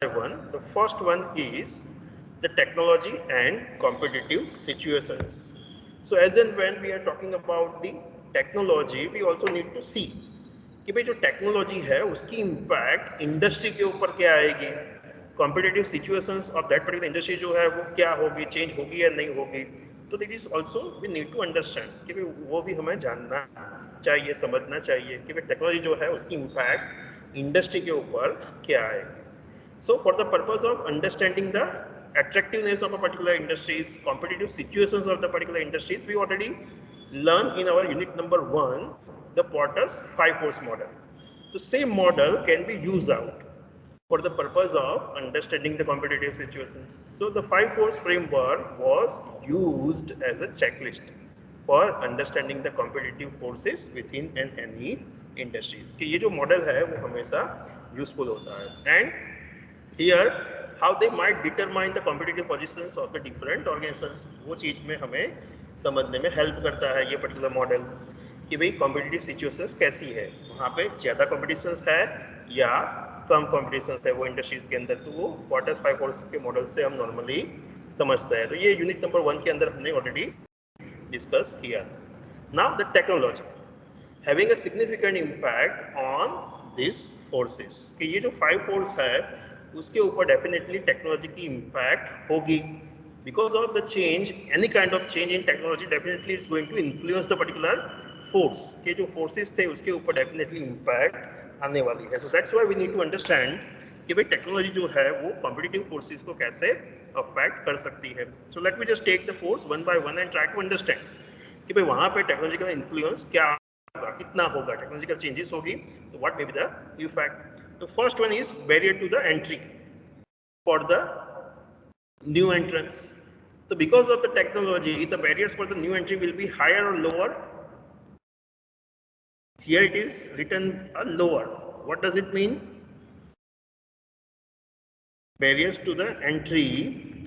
one. The first one is the technology and competitive situations. So as and when we are talking about the technology, we also need to see कि भाई जो technology है उसकी impact industry के ऊपर क्या आएगी, competitive situations of that particular industry जो है वो क्या होगी, चेंज होगी या नहीं होगी. तो that is also we need to understand कि भाई वो भी हमें जानना चाहिए, समझना चाहिए कि भाई टेक्नोलॉजी जो है उसकी इम्पैक्ट इंडस्ट्री के ऊपर क्या आएगी. So for the purpose of understanding the attractiveness of a particular industries, competitive situations of the particular industries, we already learned in our unit number 1, the Porter's 5-force model. The same model can be used out for the purpose of understanding the competitive situations. So the 5-force framework was used as a checklist for understanding the competitive forces within any industries. कि ये जो model है वो हमेशा useful होता है. And here how they might determine the competitive positions of the different organizations, वो चीज में हमें समझने में हेल्प करता है ये पर्टिकुलर मॉडल कि भाई कॉम्पिटिटिव सिचुएशंस कैसी है, वहाँ पे ज़्यादा कॉम्पिटिशन्स है या कम कॉम्पिटिशन्स है वो इंडस्ट्रीज के अंदर. तो वो क्वार्टर्स 5-force के मॉडल से हम नॉर्मली समझते हैं. तो ये यूनिट नंबर 1 के अंदर हमने ऑलरेडी डिस्कस किया था. Now the technology having a significant impact on this forces, कि ये जो 5 फोर्स है उसके ऊपर डेफिनेटली टेक्नोलॉजी की इम्पैक्ट होगी. Because of the change, any kind of change in technology definitely is going to influence the particular force, के जो फोर्सेस थे उसके ऊपर डेफिनेटली इम्पैक्ट आने वाली है. So that's why we need to understand कि भाई टेक्नोलॉजी जो है वो कॉम्पिटिटिव फोर्सेस को कैसे अफेक्ट कर सकती है. So let me just take the force one by one and try to understand कि भाई वहाँ पे टेक्नोलॉजी का इन्फ्लुएंस क्या होगा, कितना होगा, टेक्नोलॉजिकल चेंजेस होगी तो what may be the effect. The first one is barrier to the entry for the new entrants. So because of the technology, the barriers for the new entry will be higher or lower. Here it is written lower. What does it mean? Barriers to the entry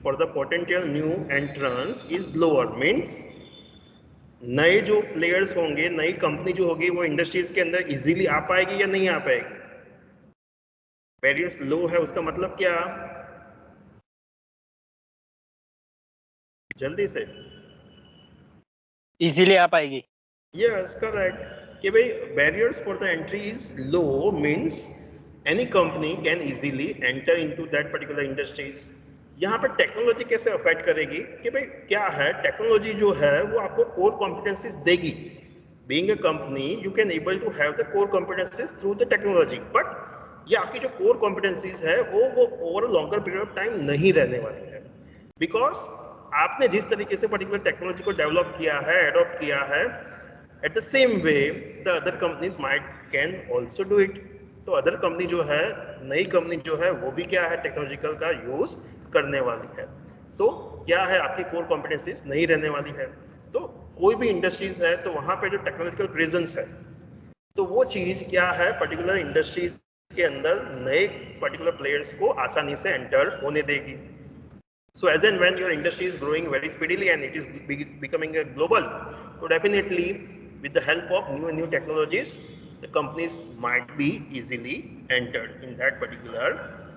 for the potential new entrants is lower, means नए जो players होंगे, नई company जो होगी वो industries के अंदर easily आ पाएगी या नहीं आ पाएगी. बैरियर्स लो है उसका मतलब क्या, जल्दी से इजीली आ पाएगी. यस करेक्ट कि भाई barriers for the entry is low means any company can easily enter into that particular industries. यहाँ पर टेक्नोलॉजी कैसे अफेक्ट करेगी कि भाई क्या है, टेक्नोलॉजी जो है वो आपको कोर कॉम्पिटेंसीज देगी. Being a company you can able to have the core competencies through the technology, but ये आपकी जो कोर कॉम्पिटेंसीज है वो over a longer period of time नहीं रहने वाली है. बिकॉज आपने जिस तरीके से पर्टिकुलर टेक्नोलॉजी को डेवलप किया है, एडॉप्ट किया है, at the same way the other companies might can also do it. तो अदर कंपनी जो है, नई कंपनी जो है वो भी क्या है, टेक्नोलॉजिकल का यूज करने वाली है. तो क्या है, आपकी कोर कॉम्पिटेंसीज नहीं रहने वाली है. तो कोई भी इंडस्ट्रीज है तो वहाँ पे जो टेक्नोलॉजिकल प्रेजेंस है तो वो चीज़ क्या है, पर्टिकुलर इंडस्ट्रीज के अंदर नए पर्टिकुलर प्लेयर्स को आसानी से एंटर होने देगी. So as and when your industry is growing very speedily and it is becoming a global, so definitely with the help of new technologies, the companies might be easily entered in that particular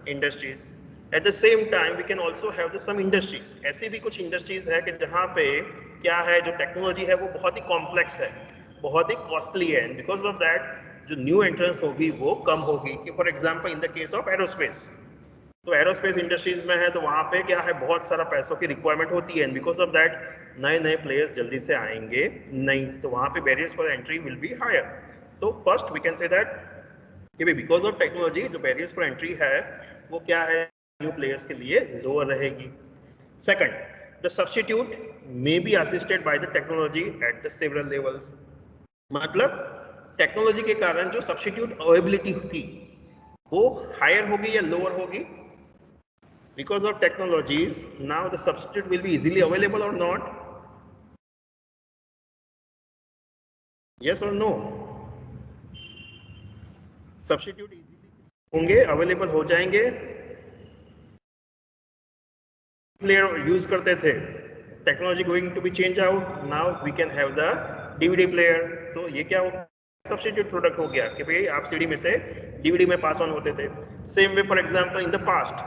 industries. At the same time, we can also have some industries. ऐसी भी कुछ industries है कि जहाँ पे क्या है, जो technology है वो बहुत ही complex है, बहुत ही costly है, and because of that जो new entrance होगी वो कम होगी. कि for example in the case of aerospace, तो एरोस्पेस इंडस्ट्रीज में है तो वहाँ पे क्या है, बहुत सारा पैसों की रिक्वायरमेंट होती है. बिकॉज ऑफ दैट नए नए प्लेयर्स जल्दी से आएंगे नहीं, तो वहाँ पे barriers for entry will be higher. तो first we can say that कि भाई बिकॉज ऑफ टेक्नोलॉजी जो बैरियर्स फॉर एंट्री है वो क्या है, न्यू प्लेयर्स के लिए लोअर रहेगी. Second, the substitute may be assisted by the technology at the several levels. मतलब टेक्नोलॉजी के कारण जो सब्स्टिट्यूट अवेलेबिलिटी थी वो हायर होगी या लोअर होगी. Because of technologies, now the substitute will be easily available or not? Yes or no? Substitute easily होंगे, available हो जाएंगे. Player use करते थे, technology going to be change out. Now we can have the DVD player. तो ये क्या होगा, substitute product हो गया कि भाई आप सीडी में से डीवीडी में पास ऑन होते थे। Same way for example in the past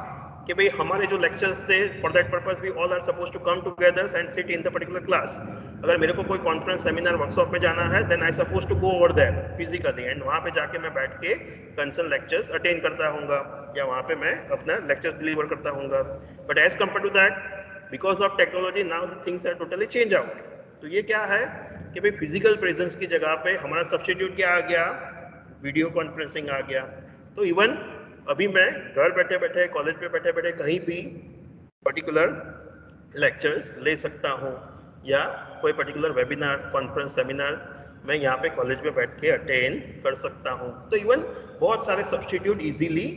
कि भाई हमारे जो लेक्चर्स थे for that purpose we all are suppose to come together and sit in the particular class. अगर मेरे को कोई कॉन्फ्रेंस सेमिनार वर्कशॉप में जाना है then I suppose to go over there physically and वहाँ पे जाके मैं बैठ के कंसर्न लेक्चर्स अटेंड करता हूँगा या वहाँ पे मैं अपना लेक्चर डिलीवर करता हूँगा। But as compare to that because of technology now the things are totally change out. तो ये क्या है कि भाई फिजिकल प्रेजेंस की जगह पे हमारा सब्स्टिट्यूट क्या आ गया, वीडियो कॉन्फ्रेंसिंग आ गया। तो इवन अभी मैं घर बैठे बैठे कॉलेज पे बैठे बैठे कहीं भी पर्टिकुलर लेक्चर्स ले सकता हूँ या कोई पर्टिकुलर वेबिनार कॉन्फ्रेंस सेमिनार मैं यहाँ पे कॉलेज में बैठ के अटेंड कर सकता हूँ। तो इवन बहुत सारे सब्स्टिट्यूट इजीली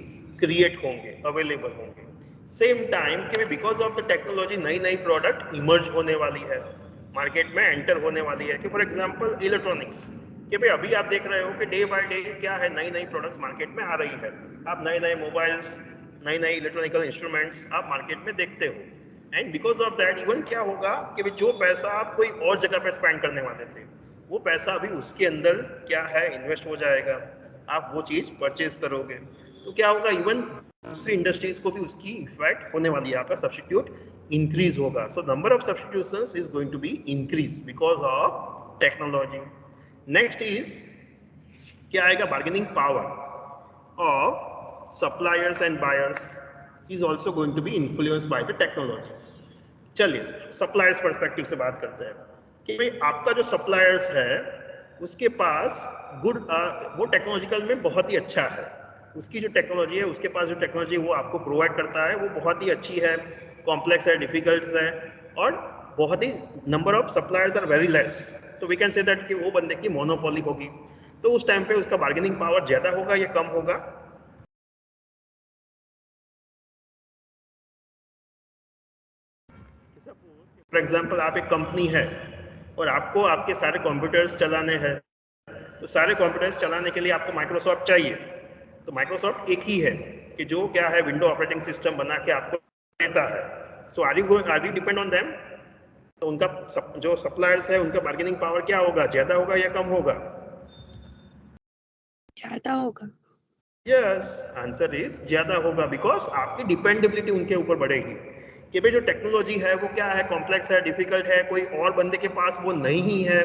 क्रिएट होंगे, अवेलेबल होंगे। सेम टाइम कि बिकॉज ऑफ द टेक्नोलॉजी नई नई प्रोडक्ट इमर्ज होने वाली है, मार्केट में एंटर होने वाली है। कि फॉर एग्जांपल इलेक्ट्रॉनिक्स कि भाई अभी आप देख रहे हो कि डे बाय डे क्या है, नई नई प्रोडक्ट्स मार्केट में आ रही है। आप नए नए मोबाइल्स, नई नई इलेक्ट्रॉनिकल इंस्ट्रूमेंट्स आप मार्केट में देखते हो। And because of that even क्या होगा कि जो पैसा आप कोई और जगह पे स्पेंड करने वाले थे वो पैसा अभी उसके अंदर क्या है इन्वेस्ट हो जाएगा, आप वो चीज परचेज करोगे। तो क्या होगा इवन दूसरी इंडस्ट्रीज को भी उसकी इफेक्ट होने वाली है, आपका सब्स्टिट्यूट इंक्रीज होगा। So number of substitutions is going to be increase because of technology. Next is क्या आएगा, bargaining power of suppliers and buyers is also going to be influenced by the technology. चलिए suppliers perspective से बात करते हैं कि भाई आपका जो सप्लायर्स है उसके पास गुड वो टेक्नोलॉजिकल में बहुत ही अच्छा है, उसकी जो टेक्नोलॉजी है उसके पास जो टेक्नोलॉजी वो आपको प्रोवाइड करता है वो बहुत ही अच्छी है, कॉम्प्लेक्स है, डिफिकल्ट है और बहुत ही number of suppliers are very less. तो वी कैन से दैट कि वो बंदे की मोनोपोली होगी। तो उस टाइम पे उसका बार्गेनिंग पावर ज्यादा होगा या कम होगा? फॉर एग्जाम्पल आप एक कंपनी है और आपको आपके सारे कंप्यूटर्स चलाने हैं, तो सारे कंप्यूटर्स चलाने के लिए आपको माइक्रोसॉफ्ट चाहिए। तो माइक्रोसॉफ्ट एक ही है कि जो क्या है विंडो ऑपरेटिंग सिस्टम बना के आपको देता है। So are you depend on them? तो उनका जो सप्लायर्स है उनका बार्गेनिंग पावर क्या होगा, ज्यादा होगा या कम होगा? ज्यादा होगा। यस, आंसर इज ज्यादा होगा बिकॉज आपकी डिपेंडेबिलिटी उनके ऊपर बढ़ेगी कि भाई जो टेक्नोलॉजी है वो क्या है, कॉम्प्लेक्स है, डिफिकल्ट है, कोई और बंदे के पास वो नहीं है,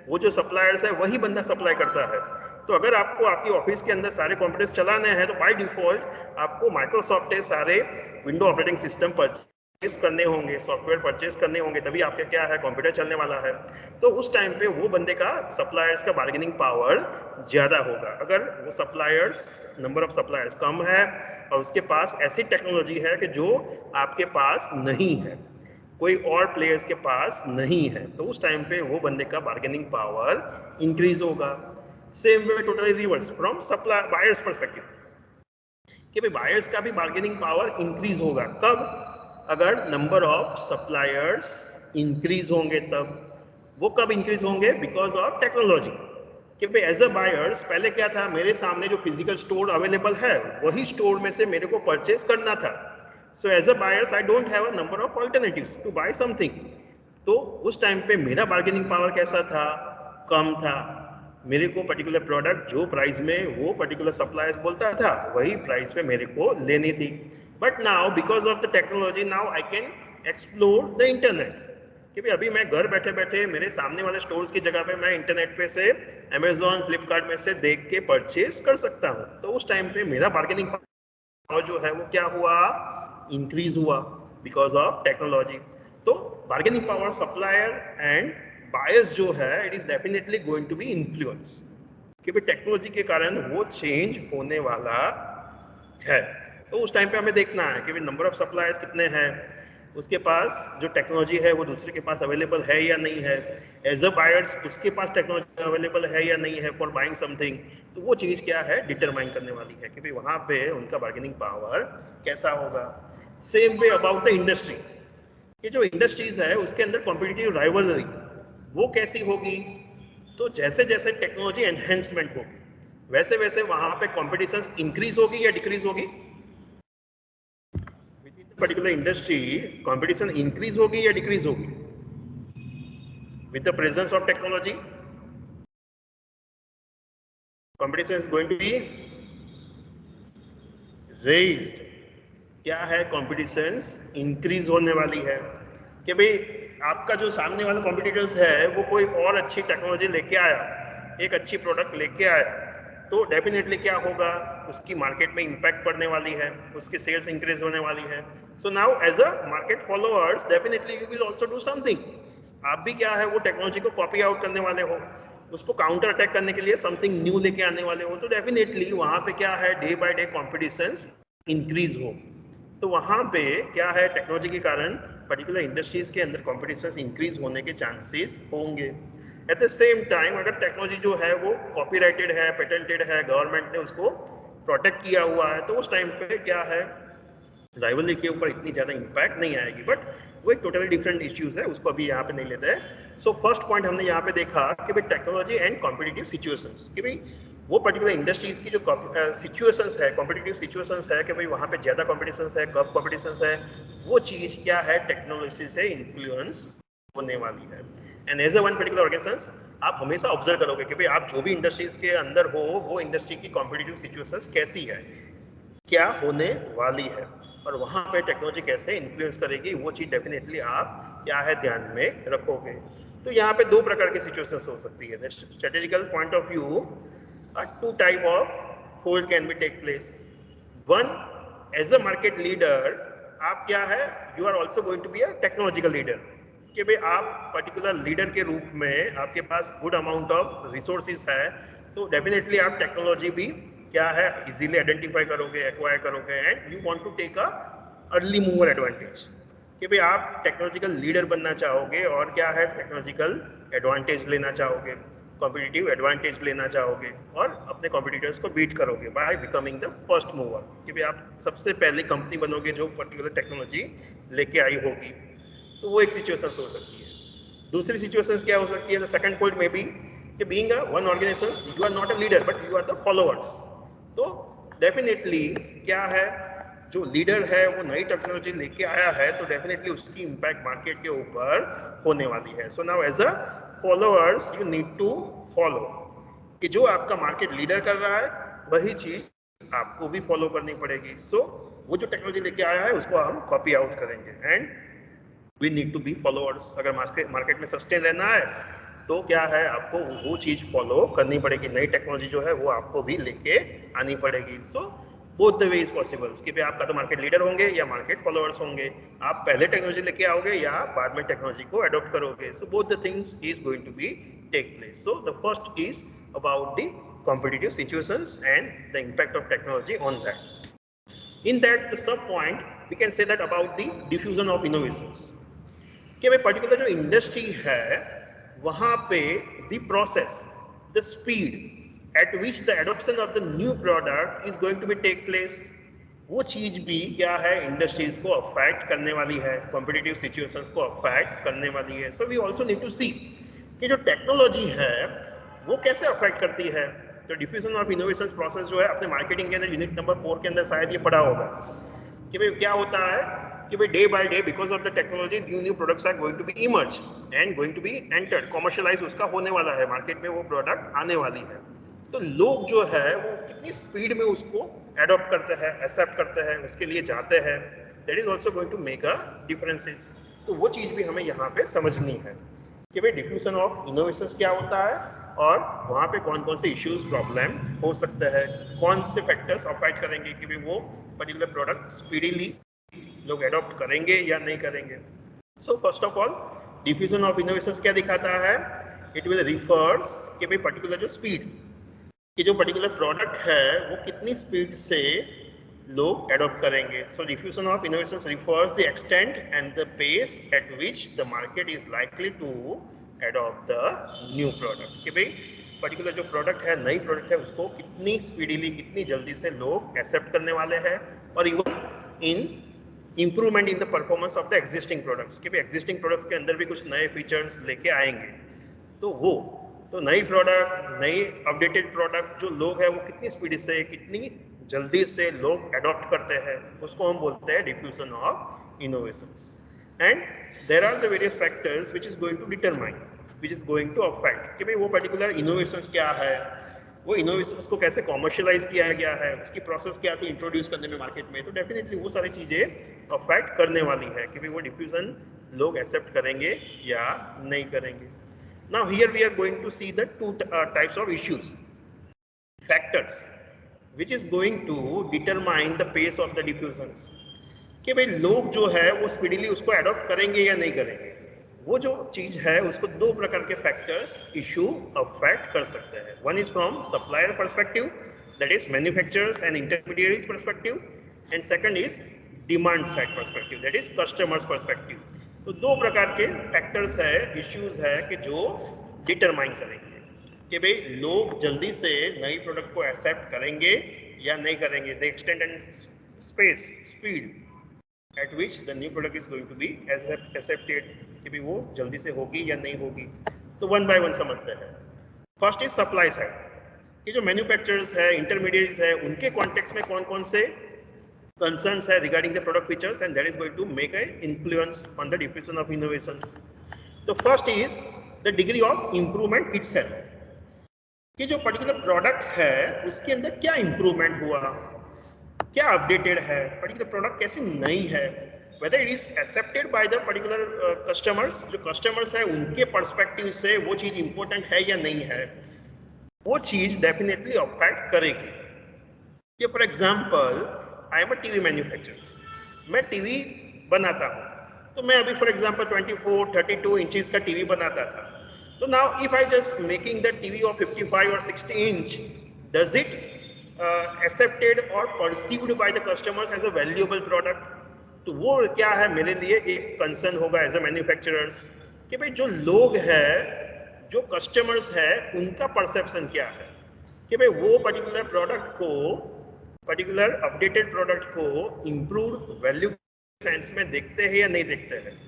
वो जो सप्लायर्स है वही बंदा सप्लाई करता है। तो अगर आपको आपकी ऑफिस के अंदर सारे कंप्यूटर्स चलाने हैं तो बाय डिफॉल्ट आपको माइक्रोसॉफ्ट के सारे विंडो ऑपरेटिंग सिस्टम परचेज करने होंगे, सॉफ्टवेयर परचेज करने होंगे, तभी आपके क्या है कंप्यूटर चलने वाला है। तो उस टाइम पे वो बंदे का सप्लायर्स का बार्गेनिंग पावर ज्यादा होगा। अगर वो सप्लायर्स नंबर ऑफ सप्लायर्स कम है और उसके पास ऐसी टेक्नोलॉजी है कि जो आपके पास नहीं है, कोई और प्लेयर्स के पास नहीं है, तो उस टाइम पे वो बंदे का बार्गेनिंग पावर इंक्रीज होगा। Same way totally reverse from supply buyers perspective कि भाई बायर्स का भी बार्गेनिंग पावर इंक्रीज होगा। कब? अगर नंबर ऑफ सप्लायर्स इंक्रीज होंगे तब। वो कब इंक्रीज होंगे? बिकॉज ऑफ टेक्नोलॉजी कि भाई एज अ बायर्स पहले क्या था, मेरे सामने जो फिजिकल स्टोर अवेलेबल है वही स्टोर में से मेरे को परचेज करना था। So as a buyers I don't have a number of alternatives to buy something. तो उस टाइम पे मेरा बार्गेनिंग पावर कैसा था? कम था। मेरे को पर्टिकुलर प्रोडक्ट जो प्राइस में वो पर्टिकुलर सप्लायर्स बोलता था वही प्राइस पे मेरे को लेनी थी। But now because of the technology now I can explore the internet कि भाई अभी मैं घर बैठे बैठे मेरे सामने वाले स्टोर्स की जगह पे मैं इंटरनेट पे से अमेजोन, फ्लिपकार्ट में से देख के परचेज कर सकता हूँ। तो उस टाइम पे मेरा बार्गेनिंग पावर जो है वो क्या हुआ? इंक्रीज हुआ बिकॉज ऑफ टेक्नोलॉजी। तो bargaining power supplier and buyers जो है it is definitely going to be influence कि भाई टेक्नोलॉजी के कारण वो चेंज होने वाला है। तो उस टाइम पे हमें देखना है कि नंबर ऑफ सप्लायर्स कितने हैं, उसके पास जो टेक्नोलॉजी है वो दूसरे के पास अवेलेबल है या नहीं है, एज अ बायर्स उसके पास टेक्नोलॉजी अवेलेबल है या नहीं है फॉर बाइंग समथिंग। तो वो चीज़ क्या है, डिटरमाइन करने वाली है कि भाई वहाँ पे उनका बार्गेनिंग पावर कैसा होगा। Same way about the industry, ये जो इंडस्ट्रीज है उसके अंदर कॉम्पिटिटिव राइवलरी वो कैसी होगी? तो जैसे जैसे टेक्नोलॉजी एनहेंसमेंट होगी वैसे वैसे वहां पे कॉम्पिटिशन इंक्रीज होगी या डिक्रीज होगी? With in particular industry competition increase होगी या डिक्रीज होगी with the presence of technology? Competition is going to be raised. क्या है, कंपटीशन इंक्रीज होने वाली है कि भाई आपका जो सामने वाला कॉम्पिटिटर्स है वो कोई और अच्छी टेक्नोलॉजी लेके आया, एक अच्छी प्रोडक्ट लेके आया, तो डेफिनेटली क्या होगा, उसकी मार्केट में इम्पैक्ट पड़ने वाली है, उसकी सेल्स इंक्रीज होने वाली है। So now as a market followers definitely you will also do something. आप भी क्या है वो टेक्नोलॉजी को कॉपी आउट करने वाले हो, उसको काउंटर अटैक करने के लिए समथिंग न्यू लेके आने वाले हो, तो डेफिनेटली वहां पे क्या है, day by day competition increase हो। तो वहां पे क्या है, टेक्नोलॉजी के कारण पर्टिकुलर इंडस्ट्रीज के अंदर कॉम्पिटिशन इंक्रीज होने के चांसेस होंगे। एट द सेम टाइम अगर टेक्नोलॉजी जो है वो कॉपीराइटेड है, पेटेंटेड है, गवर्नमेंट ने उसको प्रोटेक्ट किया हुआ है, तो उस टाइम पे क्या है, राइवलरी के ऊपर इतनी ज़्यादा इम्पैक्ट नहीं आएगी। बट वो एक टोटली डिफरेंट इश्यूज है, उसको अभी यहाँ पे नहीं लेते हैं। सो फर्स्ट पॉइंट हमने यहाँ पे देखा कि भाई टेक्नोलॉजी एंड कॉम्पिटिटिव सिचुएशंस, कि भाई वो पर्टिकुलर इंडस्ट्रीज की जो सिचुएशंस है, कॉम्पिटिटिव सिचुएशंस है, कि भाई वहाँ पे ज़्यादा कॉम्पिटिशन है, कब कॉम्पिटिशन है, वो चीज़ क्या है, टेक्नोलॉजी से इन्फ्लुएंस होने वाली है। And as a one particular organization आप हमेशा ऑब्जर्व करोगे कि भाई आप जो भी इंडस्ट्रीज के अंदर हो, वो इंडस्ट्री की कॉम्पिटिटिव सिचुएशंस कैसी है, क्या होने वाली है, और वहां पे टेक्नोलॉजी कैसे इन्फ्लुएंस करेगी, वो चीज डेफिनेटली आप क्या है ध्यान में रखोगे। तो यहाँ पे दो प्रकार की सिचुएशंस हो सकती है। Strategical point of view, two type of hold can be take place. One, as a market leader आप क्या है, you are also going to be a technological leader, कि भाई आप पर्टिकुलर लीडर के रूप में आपके पास गुड अमाउंट ऑफ रिसोर्सेज है, तो डेफिनेटली आप टेक्नोलॉजी भी क्या है इजीली आइडेंटिफाई करोगे, एक्वायर करोगे, and you want to take a early mover advantage, कि भाई आप टेक्नोलॉजिकल लीडर बनना चाहोगे और क्या है टेक्नोलॉजिकल एडवांटेज लेना चाहोगे, कॉम्पिटिटिव एडवांटेज लेना चाहोगे, और अपने कॉम्पिटिटर्स को बीट करोगे by becoming the first mover, कि भाई आप सबसे पहले कंपनी बनोगे जो पर्टिकुलर टेक्नोलॉजी लेके आई होगी। तो वो एक सिचुएशन हो सकती है। दूसरी सिचुएशन क्या हो सकती है, द सेकंड पॉइंट में बी कि being a one organization you are not a leader but you are the followers. तो डेफिनेटली क्या है, जो लीडर है वो नई टेक्नोलॉजी लेके आया है, तो डेफिनेटली उसकी इम्पैक्ट मार्केट के ऊपर होने वाली है। So now as a followers you need to follow, कि जो आपका मार्केट लीडर कर रहा है वही चीज आपको भी फॉलो करनी पड़ेगी। सो वो जो टेक्नोलॉजी लेके आया है उसको हम कॉपी आउट करेंगे, and we need to be followers. अगर मार्केट में सस्टेन रहना है तो क्या है, आपको वो चीज फॉलो करनी पड़ेगी, नई टेक्नोलॉजी जो है वो आपको भी लेके आनी पड़ेगी। सो both the way is possible, कि भाई आपका तो मार्केट लीडर होंगे या मार्केट फॉलोअर्स होंगे, आप पहले टेक्नोलॉजी लेके आओगे या बाद में टेक्नोलॉजी को अडॉप्ट करोगे। So both the things is going to be take place. So the first is about the competitive situations and the impact of technology on that. In that the sub point we can say that about the diffusion of innovations, कि भाई particular जो industry है वहां पे the process, the speed at which the adoption of the new product is going to be take place, वो चीज भी क्या है इंडस्ट्रीज को अफेक्ट करने वाली है, कॉम्पिटिटिव सिचुएशंस को अफेक्ट करने वाली है। So we also need to see कि जो टेक्नोलॉजी है वो कैसे अफेक्ट करती है। तो डिफ्यूजन ऑफ इनोवेशन प्रोसेस जो है अपने मार्केटिंग के अंदर यूनिट नंबर 4 के अंदर शायद ये पढ़ा होगा, कि भाई क्या होता है कि भाई day by day because of the technology new products are going to be emerge and going to be entered, commercialize उसका होने वाला है, मार्केट में वो प्रोडक्ट आने वाली है। तो लोग जो है वो कितनी स्पीड में उसको एडॉप्ट करते हैं, एक्सेप्ट करते हैं, उसके लिए जाते हैं, that is also going to make a differences. तो वो चीज़ भी हमें यहाँ पे समझनी है कि भाई डिफ्यूजन ऑफ इनोवेशंस क्या होता है और वहाँ पे कौन कौन से इश्यूज प्रॉब्लम हो सकते हैं, कौन से फैक्टर्स अफेक्ट करेंगे कि भाई वो पर्टिकुलर प्रोडक्ट स्पीडीली लोग एडॉप्ट करेंगे या नहीं करेंगे। So first of all diffusion of innovations क्या दिखाता है, इट विल रिफर्स कि भाई पर्टिकुलर जो स्पीड कि जो पर्टिकुलर प्रोडक्ट है वो कितनी स्पीड से लोग एडॉप्ट करेंगे। So diffusion of innovations refers the extent and the pace at which the market is likely to adopt the new product, कि भाई पर्टिकुलर जो प्रोडक्ट है, नई प्रोडक्ट है, उसको कितनी स्पीडीली, कितनी जल्दी से लोग एक्सेप्ट करने वाले हैं, और even in improvement in the performance of the existing products, कि भाई एग्जिस्टिंग प्रोडक्ट्स के अंदर भी कुछ नए फीचर्स लेके आएंगे। तो वो तो नई प्रोडक्ट, नई अपडेटेड प्रोडक्ट जो लोग हैं वो कितनी स्पीड से, कितनी जल्दी से लोग अडॉप्ट करते हैं, उसको हम बोलते हैं diffusion of innovations. And there are the various factors which is going to determine, which is going to affect कि भाई वो पर्टिकुलर इनोवेशंस क्या है, वो इनोवेशंस को कैसे कॉमर्शियलाइज किया गया है, उसकी प्रोसेस क्या थी इंट्रोड्यूस करने में मार्केट में, तो डेफिनेटली वो सारी चीज़ें अफेक्ट करने वाली है कि भाई वो डिफ्यूजन लोग एक्सेप्ट करेंगे या नहीं करेंगे. Now here we are going to see the two types of issues, factors which is going to determine the pace of the diffusions, कि भाई लोग जो है वो स्पीडीली उसको अडॉप्ट करेंगे या नहीं करेंगे. वो जो चीज है उसको दो प्रकार के फैक्टर्स इशू अफेक्ट कर सकते हैं. One is from supplier perspective, that is manufacturers and intermediaries perspective, and second is demand side perspective, that is customers perspective. तो दो प्रकार के फैक्टर्स है, इश्यूज है कि जो डिटरमाइन करेंगे कि भाई लोग जल्दी से नई प्रोडक्ट को एक्सेप्ट करेंगे या नहीं करेंगे, the extent and space speed at which the new product is going to be accepted, कि भी वो जल्दी से होगी या नहीं होगी. तो वन बाय वन समझते हैं. फर्स्ट इज सप्लाई साइड, कि जो मैन्युफैक्चरर्स है, इंटरमीडिएट्स है, उनके कॉन्टेक्स्ट में कौन कौन से कंसर्न्स है regarding the product features, and that is going to make a influence on the diffusion of innovations. तो first is the degree of improvement itself, कि जो पर्टिकुलर प्रोडक्ट है उसके अंदर क्या इम्प्रूवमेंट हुआ, क्या अपडेटेड है, पर्टिकुलर प्रोडक्ट कैसी नई है, whether it is accepted by the particular customers, जो कस्टमर्स है उनके पर्सपेक्टिव से वो चीज इंपॉर्टेंट है या नहीं है, वो चीज डेफिनेटली अफेक्ट करेगी. कि for example I am a TV manufacturers, मैं टीवी बनाता हूँ, तो मैं अभी फॉर एग्जांपल 24, 32 इंचेस का टीवी बनाता था. तो now if I just making the TV off 55 और 60 inch, does it accepted or perceived by the customers as a valuable product? तो वो क्या है मेरे लिए एक कंसर्न होगा एज अ मैन्युफैक्चरर्स, कि भाई जो लोग है, जो कस्टमर्स है, उनका परसेप्शन क्या है, कि भाई वो पर्टिकुलर प्रोडक्ट को, पर्टिकुलर अपडेटेड प्रोडक्ट को इम्प्रूव वैल्यू सेंस में देखते हैं या नहीं देखते हैं,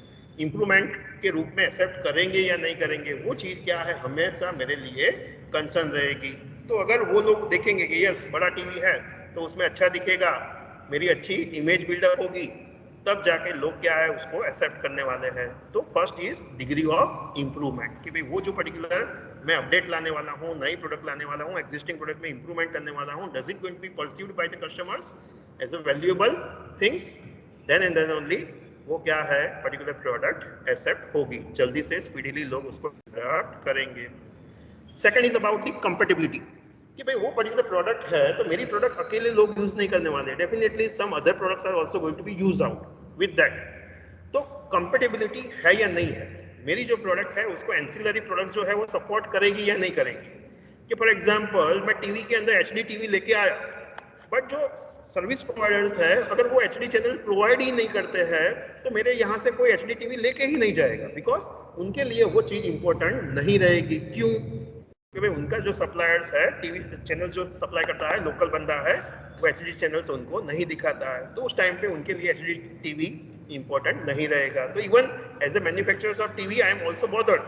इम्प्रूवमेंट के रूप में एक्सेप्ट करेंगे या नहीं करेंगे, वो चीज़ क्या है हमेशा मेरे लिए कंसर्न रहेगी. तो अगर वो लोग देखेंगे कि यस बड़ा टीवी है तो उसमें अच्छा दिखेगा, मेरी अच्छी इमेज बिल्डअप होगी, तब जाके लोग क्या है उसको एक्सेप्ट करने वाले हैं. तो first is degree of improvement, कि भाई वो जो पर्टिकुलर मैं अपडेट लाने वाला हूँ, नई प्रोडक्ट लाने वाला हूँ, एग्जिस्टिंग प्रोडक्ट में इंप्रूवमेंट करने वाला हूँ, does it going to be perceived by the customers as a valuable things, then and then only वो क्या है पर्टिकुलर प्रोडक्ट एक्सेप्ट होगी, जल्दी से स्पीडीली लोग उसको अडॉप्ट करेंगे. Second is about the compatibility, कि भाई वो पर्टिकुलर प्रोडक्ट है तो मेरी प्रोडक्ट अकेले लोग यूज नहीं करने वाले, definitely some other products are also going to be used out with that. तो कंपैटिबिलिटी है या नहीं है, मेरी जो प्रोडक्ट है उसको एंसिलरी प्रोडक्ट जो है वो सपोर्ट करेगी या नहीं करेगी. कि फॉर एग्जांपल मैं टीवी के अंदर एचडी टीवी लेके आया, बट जो सर्विस प्रोवाइडर्स है अगर वो एचडी चैनल प्रोवाइड ही नहीं करते हैं तो मेरे यहाँ से कोई एचडी टीवी लेके ही नहीं जाएगा, बिकॉज उनके लिए वो चीज इंपॉर्टेंट नहीं रहेगी. क्यों? क्योंकि उनका जो सप्लायर्स है, टीवी चैनल जो सप्लाई करता है, लोकल बंदा है, वो एचडी चैनल्स उनको नहीं दिखाता है, तो उस टाइम पे उनके लिए एचडी टीवी इंपॉर्टेंट नहीं रहेगा. तो even as a manufacturers of TV I am also bothered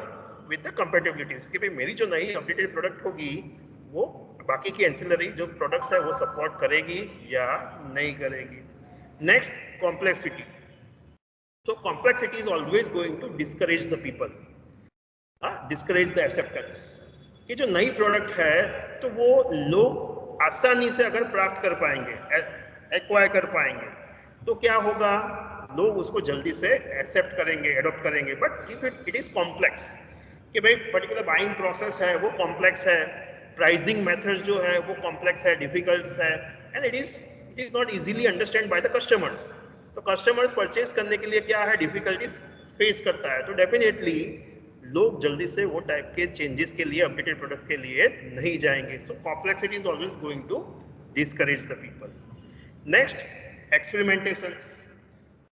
with the compatibilities, कि भाई मेरी जो नई अपडेटेड प्रोडक्ट होगी वो बाकी की एंसिलरी जो प्रोडक्ट्स है वो सपोर्ट करेगी या नहीं करेगी. Next, complexity. तो complexity is always going to discourage the people, discourage the acceptance, कि जो नई प्रोडक्ट है तो वो लोग आसानी से अगर प्राप्त कर पाएंगे, एक्वायर कर पाएंगे, तो क्या होगा, लोग उसको जल्दी से एक्सेप्ट करेंगे, एडॉप्ट करेंगे. But if it is complex, कि भाई पर्टिकुलर बाइंग प्रोसेस है वो कॉम्प्लेक्स है, प्राइसिंग मेथड्स जो है वो कॉम्प्लेक्स है, डिफिकल्ट है, and it is not easily understand by the customers. तो कस्टमर्स परचेज करने के लिए क्या है, डिफिकल्टीज फेस करता है, तो डेफिनेटली लोग जल्दी से वो टाइप के चेंजेस के लिए, अपडेटेड प्रोडक्ट के लिए नहीं जाएंगे. So complexity is always going to discourage the people. Next, experimentations,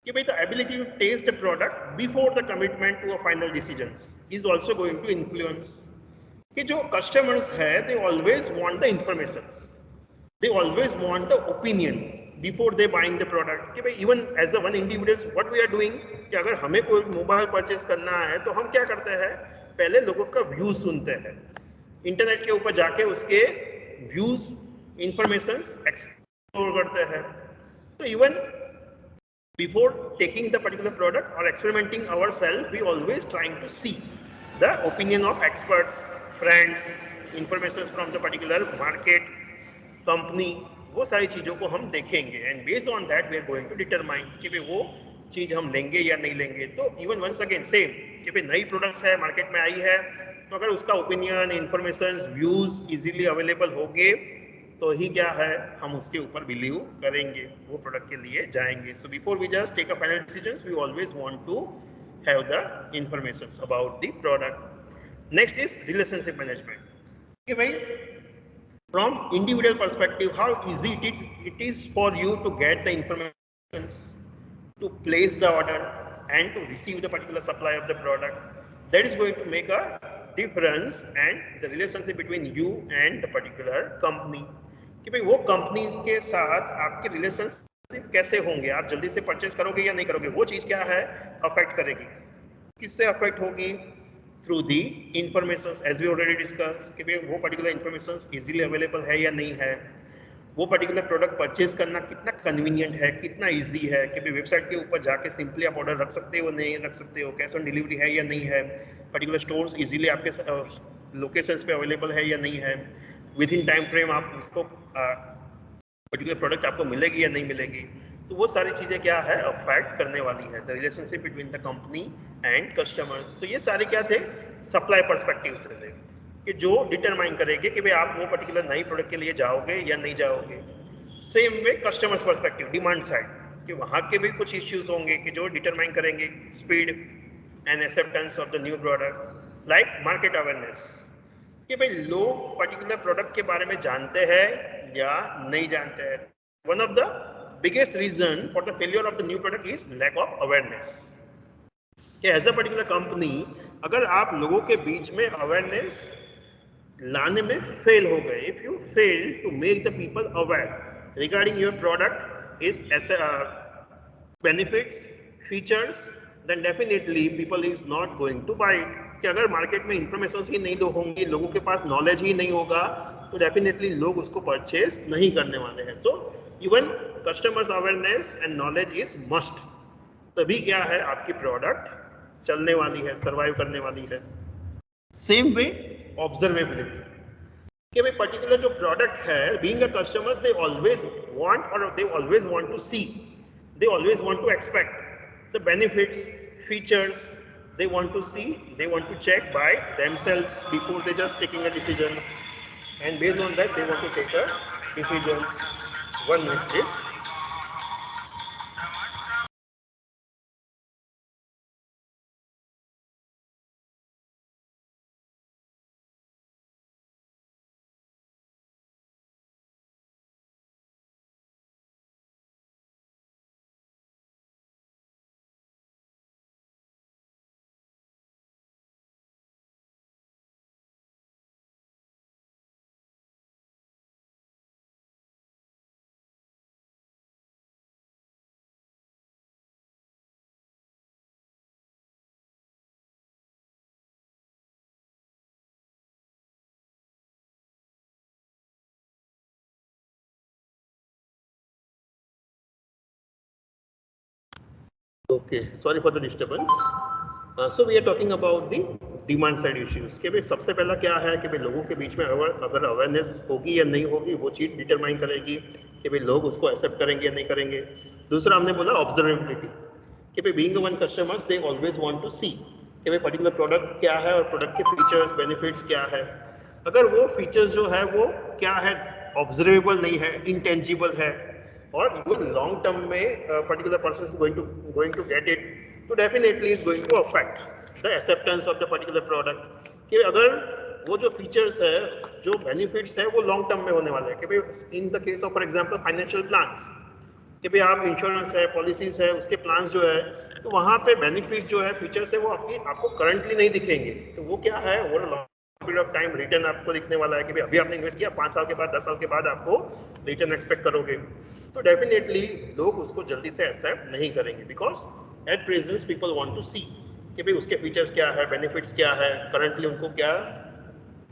कि भाई the ability to test the product before the commitment to a final decisions is also going to influence, कि जो customers है they always want the informations, they always want the opinion before they buying the product. कि भाई even as a one individuals what we are doing, कि अगर हमें कोई mobile purchase करना है तो हम क्या करते हैं, पहले लोगों का व्यूज सुनते हैं, इंटरनेट के ऊपर जाके उसके व्यूज, इंफॉर्मेशंस एक्सप्लोर करते हैं. तो even before taking the particular product or experimenting ourselves, we always trying to see the opinion of experts, friends, information from the particular market company, वो सारी चीज़ों को हम देखेंगे and based on that we are going to determine कि भाई वो चीज़ हम लेंगे या नहीं लेंगे। तो इवन वंस अगेन सेम कि भाई नई प्रोडक्ट्स है, मार्केट में आई है, तो अगर उसका opinion, information, views easily available होंगे तो ही क्या है हम उसके ऊपर बिलीव करेंगे, वो प्रोडक्ट के लिए जाएंगे। So before we just take a final decisions we always want to have the information about the product. Next is relationship management कि भाई from individual perspective, how easy it is for you to get the information, to place the order and to receive the particular supply of the product. That is going to make a difference and the relationship between you and the particular company कि भाई वो company के साथ आपके relationship कैसे होंगे, आप जल्दी से परचेज करोगे या नहीं करोगे, वो चीज़ क्या है अफेक्ट करेगी। किससे अफेक्ट होगी? Through the information as we already discuss कि भाई वो पर्टिकुलर इंफॉर्मेशन इजीली अवेलेबल है या नहीं है, वो पर्टिकुलर प्रोडक्ट परचेज करना कितना कन्वीनियंट है, कितना इजी है कि भाई वेबसाइट के ऊपर जाके सिंपली आप ऑर्डर रख सकते हो नहीं रख सकते हो, कैश ऑन डिलीवरी है या नहीं है, पर्टिकुलर स्टोर्स इजीली आपके लोकेशंस पे अवेलेबल है या नहीं है, विद इन टाइम फ्रेम आप उसको पर्टिकुलर प्रोडक्ट आपको मिलेगी या नहीं मिलेगी। तो वो सारी चीज़ें क्या है अफेक्ट करने वाली है the relationship between the company and customers. तो ये सारे क्या थे सप्लाई पर्सपेक्टिव से थे कि जो डिटरमाइन करेंगे कि भाई आप वो पर्टिकुलर नई प्रोडक्ट के लिए जाओगे या नहीं जाओगे। Same way customers perspective demand side कि वहाँ के भी कुछ इश्यूज होंगे कि जो डिटरमाइन करेंगे speed and acceptance of the new product, like market awareness कि भाई लोग पर्टिकुलर प्रोडक्ट के बारे में जानते हैं या नहीं जानते हैं। One of the biggest reason for the failure of the new product is lack of awareness कि एज अ पर्टिकुलर कंपनी अगर आप लोगों के बीच में अवेयरनेस लाने में फेल हो गए, if you fail to make the people aware regarding your product is benefits features, then definitely people is not going to buy it. कि अगर मार्केट में इंफॉर्मेशन ही नहीं होंगी, लोगों के पास नॉलेज ही नहीं होगा, तो डेफिनेटली लोग उसको परचेज नहीं करने वाले हैं। तो even customers awareness and knowledge is must, तभी क्या है आपकी प्रोडक्ट चलने वाली है, सरवाइव करने वाली है। सेम वे ऑब्जर्वेबिलिटी कि भाई पर्टिकुलर जो प्रोडक्ट है, being a customers they always want और they always want to see, they always want to expect the benefits features, they want to see, they want to check by themselves before they just taking a decisions, and based on that they want to take a decisions. One minute please. Okay, sorry for the disturbance. So we are talking about the demand side issues कि भाई सबसे पहला क्या है कि भाई लोगों के बीच में अगर अवेयरनेस होगी या नहीं होगी, वो चीज़ डिटरमाइन करेगी कि भाई लोग उसको एक्सेप्ट करेंगे या नहीं करेंगे। दूसरा हमने बोला ऑब्जर्वेबिलिटी कि भाई being one customers they always want to see कि भाई पर्टिकुलर प्रोडक्ट क्या है और प्रोडक्ट के फीचर्स बेनिफिट्स क्या है। अगर वो फीचर्स जो है वो क्या है ऑब्जर्वेबल नहीं है, इंटेंजिबल है, or even long term में particular person is going to get it, तो definitely is going to affect the acceptance of the particular product कि अगर वो जो फीचर्स है, जो बेनिफिट्स है, वो लॉन्ग टर्म में होने वाले हैं कि भाई इन the case of for example financial plans कि भाई आप इंश्योरेंस है, पॉलिसीज है, उसके प्लान्स जो है, तो वहाँ पे बेनिफिट्स जो है, फीचर्स है, वो आपको करंटली नहीं दिखेंगे। तो वो क्या है over long period of time return आपको दिखने वाला है कि भाई अभी आपने इन्वेस्ट किया, 5 साल के बाद 10 साल के बाद आपको रिटर्न एक्सपेक्ट करोगे। तो डेफिनेटली लोग उसको जल्दी से एक्सेप्ट नहीं करेंगे because at present people want to see कि भाई उसके फीचर्स क्या है, बेनिफिट्स क्या है, करंटली उनको क्या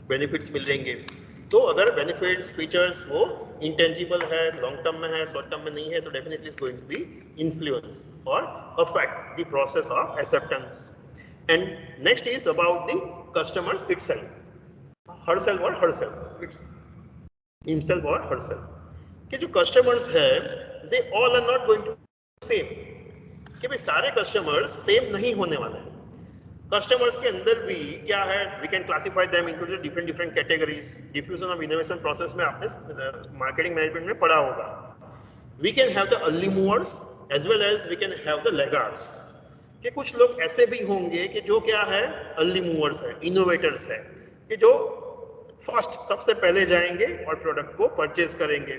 बेनिफिट्स मिलेंगे। तो अगर बेनिफिट्स फीचर्स वो इंटेंजिबल है, लॉन्ग टर्म में है, शॉर्ट टर्म में नहीं है, तो definitely is going to be influence और affect the process of acceptance. And next is about the customers itself, herself or herself, it's himself or herself, कि जो कस्टमर्स है they all are not going to same, कि भाई सारे customers same नहीं होने वाले हैं। कस्टमर्स के अंदर भी क्या है, we can classify them into different different categories. Diffusion of innovation process में आपने मार्केटिंग मैनेजमेंट में पढ़ा होगा। We can have the early movers as well as we can have the laggards, कि कुछ लोग ऐसे भी होंगे कि जो क्या है अर्ली मूवर्स है, इनोवेटर्स है, कि जो फर्स्ट सबसे पहले जाएंगे और प्रोडक्ट को परचेज करेंगे।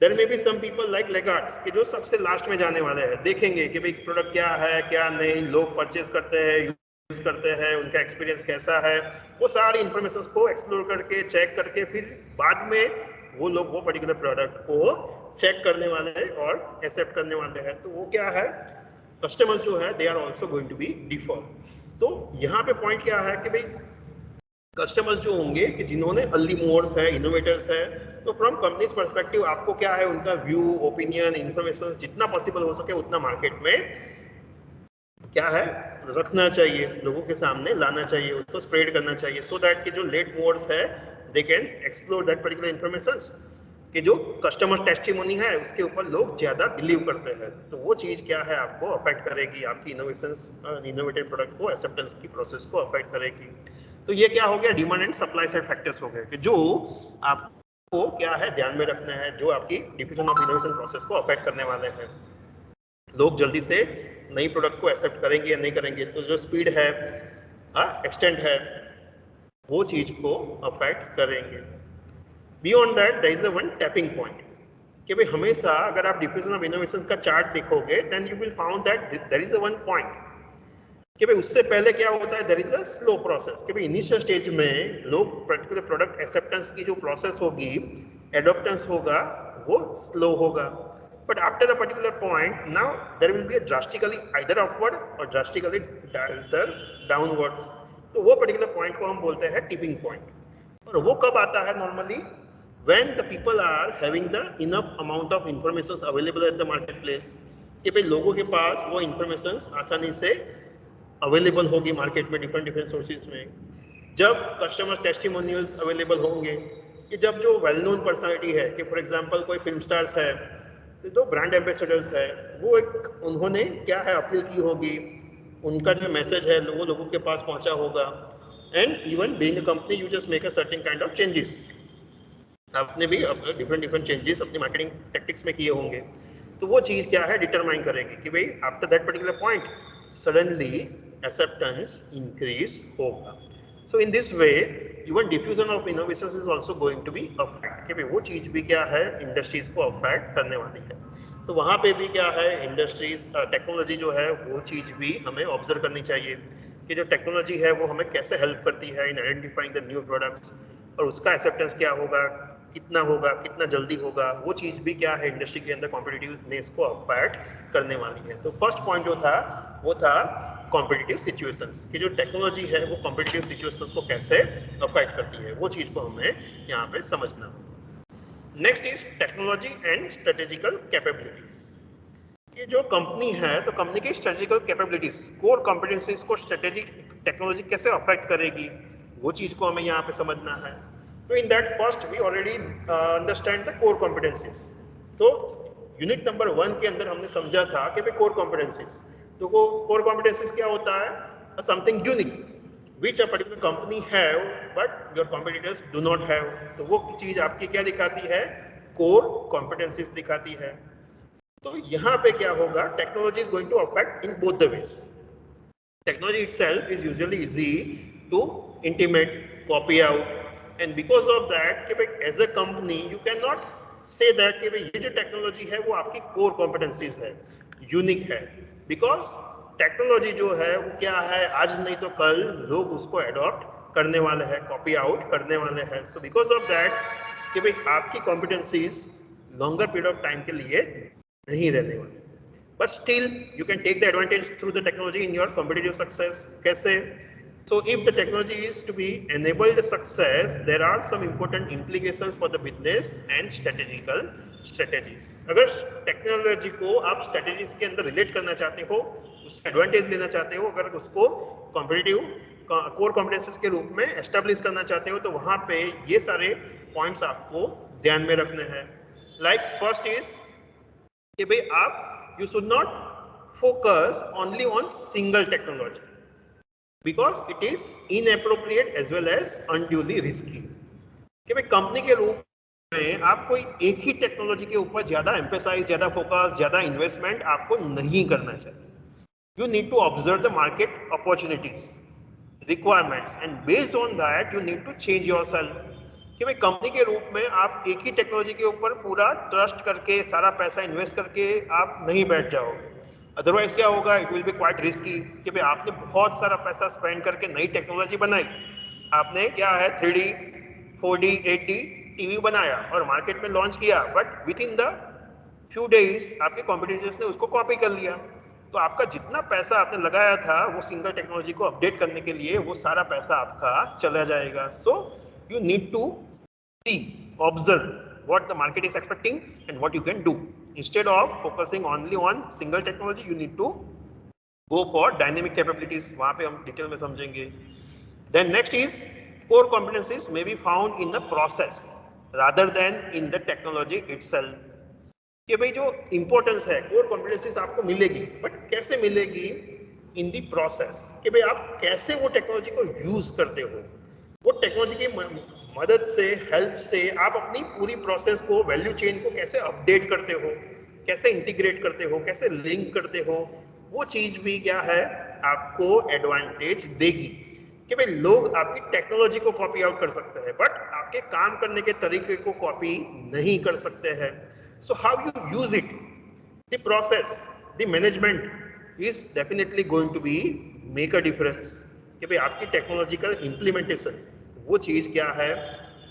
There may be some people like laggards, कि जो सबसे लास्ट में जाने वाले हैं, देखेंगे कि भाई प्रोडक्ट क्या है क्या नहीं, लोग परचेज करते हैं, यूज करते हैं, उनका एक्सपीरियंस कैसा है, वो सारी इंफॉर्मेशन को एक्सप्लोर करके चेक करके फिर बाद में वो लोग वो पर्टिकुलर प्रोडक्ट को चेक करने वाले हैं और एक्सेप्ट करने वाले हैं। तो वो क्या है, कस्टमर्स जो है they are also going to be differ. तो यहाँ पे पॉइंट क्या है कि भाई कस्टमर्स जो होंगे कि जिन्होंने अर्ली मूवर्स है, इनोवेटर्स है, तो फ्रॉम कंपनीज पर्सपेक्टिव आपको क्या है उनका व्यू, ओपिनियन, इंफॉर्मेशन जितना पॉसिबल हो सके उतना मार्केट में क्या है रखना चाहिए, लोगों के सामने लाना चाहिए, उसको स्प्रेड करना चाहिए, सो दैट कि जो लेट मूवर्स है they can explore that particular information, कि जो कस्टमर टेस्टिमोनी है उसके ऊपर लोग ज्यादा बिलीव करते हैं। तो वो चीज क्या है आपको अफेक्ट करेगी, आपकी इनोवेशन इनोवेटिव प्रोडक्ट को एक्सेप्टेंस की प्रोसेस को अफेक्ट करेगी। तो ये क्या हो गया, demand and supply side factors हो गए, कि जो आपको क्या है ध्यान में रखना है, जो आपकी डिफिजन ऑफ इनोवेशन प्रोसेस को अफेक्ट करने वाले हैं। लोग जल्दी से नई प्रोडक्ट को एक्सेप्ट करेंगे या नहीं करेंगे, तो जो स्पीड है, एक्सटेंट है, वो चीज को अफेक्ट करेंगे। Beyond that there is a one tapping point, कि भाई हमेशा अगर आप डिफ्यूजन ऑफ इनोवेशन का चार्ट देखोगे then you will found that there is a one point, कि भाई उससे पहले क्या होता है, there is a slow process, कि भाई इनिशियल स्टेज में लोग पर्टिकुलर प्रोडक्ट एक्सेप्टेंस की जो प्रोसेस होगी, एडॉप्टेंस होगा, वो स्लो होगा। But after a particular point now there will be a drastically either upward और ड्रास्टिकली डाउनवर्ड्स। तो वो पर्टिकुलर पॉइंट को हम बोलते हैं टिपिंग पॉइंट। और वो कब आता है normally, when the people are having the enough amount of information available at the marketplace, कि भाई लोगों के पास वो इंफॉर्मेशन आसानी से अवेलेबल होगी मार्केट में डिफरेंट डिफरेंट सोर्सेज में। जब कस्टमर टेस्टिमोनियल्स अवेलेबल होंगे, कि जब जो वेल नोन पर्सनालिटी है, कि फॉर एग्जांपल कोई फिल्म स्टार्स है, तो जो ब्रांड एम्बेसडर्स है, वो एक उन्होंने क्या है अपील की होगी, उनका जो मैसेज है वो लोगों के पास पहुंचा होगा। And even being a company you just make a certain kind of changes, आपने भी डिफरेंट डिफरेंट चेंजेस अपनी मार्केटिंग टैक्टिक्स में किए होंगे। तो वो चीज़ क्या है डिटरमाइन करेगी कि भाई after that particular point suddenly acceptance increase होगा। So in this way even diffusion of innovations is also going to be affect, कि भाई वो चीज़ भी क्या है इंडस्ट्रीज को अफेक्ट करने वाली है। तो वहाँ पे भी क्या है इंडस्ट्रीज टेक्नोलॉजी जो है वो चीज़ भी हमें ऑब्जर्व करनी चाहिए, कि जो टेक्नोलॉजी है वो हमें कैसे हेल्प करती है in identifying the new products, और उसका एक्सेप्टेंस क्या होगा, कितना होगा, कितना जल्दी होगा, वो चीज़ भी क्या है इंडस्ट्री के अंदर कॉम्पिटिटिवनेस को अफेक्ट करने वाली है। तो फर्स्ट पॉइंट जो था वो था कॉम्पिटिटिव सिचुएशंस, कि जो टेक्नोलॉजी है वो कॉम्पिटिटिव सिचुएशंस को कैसे अफेक्ट करती है, वो चीज़ को हमें यहाँ पे समझना होगा। Next is technology and strategical capabilities, कि जो कंपनी है तो कंपनी की स्ट्रेटेजिकल कैपेबिलिटीज, कोर कॉम्पिटेंसीज को स्ट्रेटेजिक टेक्नोलॉजी कैसे अफेक्ट करेगी, वो चीज़ को हमें यहाँ पे समझना है। तो in that first we already understand the core competencies. तो यूनिट नंबर 1 के अंदर हमने समझा था कि भाई कोर कॉम्पिटेंसीज, तो वो कोर कॉम्पिटेंसीज क्या होता है, something unique which a particular company have but your competitors do not have. तो वो चीज आपकी क्या दिखाती है, कोर कॉम्पिटेंसीज दिखाती है। तो यहाँ पे क्या होगा, technology is going to affect in both the ways. Technology itself is usually easy to intimate, copy out, and because of that कि भाई as a company you cannot say that कि भाई ये जो टेक्नोलॉजी है वो आपकी कोर कॉम्पिटेंसीज है, यूनिक है, बिकॉज टेक्नोलॉजी जो है वो क्या है आज नहीं तो कल लोग उसको एडॉप्ट करने वाले हैं, कॉपी आउट करने वाले हैं। सो बिकॉज ऑफ दैट कि भाई आपकी competencies longer period of time के लिए नहीं रहने वाली, but still you can take the advantage through the technology in your competitive success. कैसे? So if the technology is to be enabled success, there are some important implications for the business and strategical strategies. अगर technology को आप strategies के अंदर relate करना चाहते हो, उससे एडवांटेज लेना चाहते हो, अगर उसको कॉम्पिटिटिव कोर कॉम्पिटेंसीज के रूप में एस्टेब्लिश करना चाहते हो तो वहां पे ये सारे पॉइंट्स आपको ध्यान में रखने हैं। लाइक फर्स्ट इज कि भाई आप you should not focus only on single technology because it is inappropriate as well as unduly risky. कि भाई कंपनी के रूप में आप कोई एक ही टेक्नोलॉजी के ऊपर ज्यादा एम्फेसाइज, ज्यादा फोकस, ज्यादा इन्वेस्टमेंट आपको नहीं करना चाहिए। You need to observe the market opportunities, requirements and based on that you need to change yourself. कि भाई कंपनी के रूप में आप एक ही टेक्नोलॉजी के ऊपर पूरा ट्रस्ट करके सारा पैसा इन्वेस्ट करके आप नहीं बैठ जाओगे। अदरवाइज क्या होगा, it will be quite risky. कि भाई आपने बहुत सारा पैसा स्पेंड करके नई टेक्नोलॉजी बनाई, आपने क्या है 3D 4D 8D टीवी बनाया और मार्केट में लॉन्च किया, but with in the few days आपके कॉम्पिटिटर्स ने उसको कॉपी कर लिया। तो आपका जितना पैसा आपने लगाया था वो सिंगल टेक्नोलॉजी को अपडेट करने के लिए, वो सारा पैसा आपका चला जाएगा। So you need to see, observe what the market is expecting and what you can do. Instead of focusing only on single technology, you need to go for dynamic capabilities. वहां पे हम डिटेल में समझेंगे। Then next is core competencies may be found in the process rather than in the technology itself। कि भाई जो importance है core competencies आपको मिलेगी, बट कैसे मिलेगी? इन दी प्रोसेस। कि भाई आप कैसे वो टेक्नोलॉजी को यूज करते हो, वो टेक्नोलॉजी की मदद से, हेल्प से आप अपनी पूरी प्रोसेस को, वैल्यू चेन को कैसे अपडेट करते हो, कैसे इंटीग्रेट करते हो, कैसे लिंक करते हो, वो चीज भी क्या है आपको एडवांटेज देगी। कि भाई लोग आपकी टेक्नोलॉजी को कॉपी आउट कर सकते हैं, बट आपके काम करने के तरीके को कॉपी नहीं कर सकते हैं। So how you use it, the process, the management is definitely going to be make a difference. कि भाई आपकी टेक्नोलॉजिकल इम्प्लीमेंटेशन वो चीज क्या है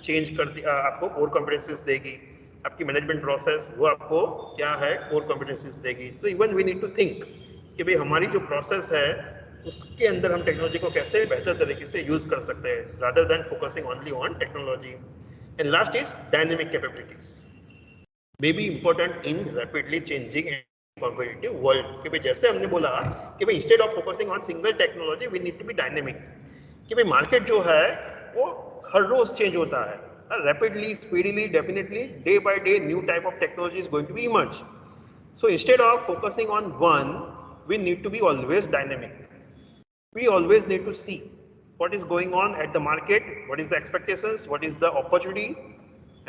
चेंज कर आपको कोर कॉम्पिटेंसीज देगी। आपकी मैनेजमेंट प्रोसेस वो आपको क्या है कोर कॉम्पिटेंसीज देगी। तो even we need to think कि भाई हमारी जो प्रोसेस है उसके अंदर हम टेक्नोलॉजी को कैसे बेहतर तरीके से यूज कर सकते हैं, rather than focusing only on technology. And last is dynamic capabilities, may be important in rapidly changing and competitive world. कि भाई जैसे हमने बोला कि भाई instead of focusing on single technology we need to be dynamic. कि भाई market जो है वो हर रोज चेंज होता है, rapidly, speedily, definitely day by day new type of technology is going to be emerge. So instead of focusing on one we need to be always dynamic. We always need to see what is going on at the market, what is the expectations, what is the opportunity,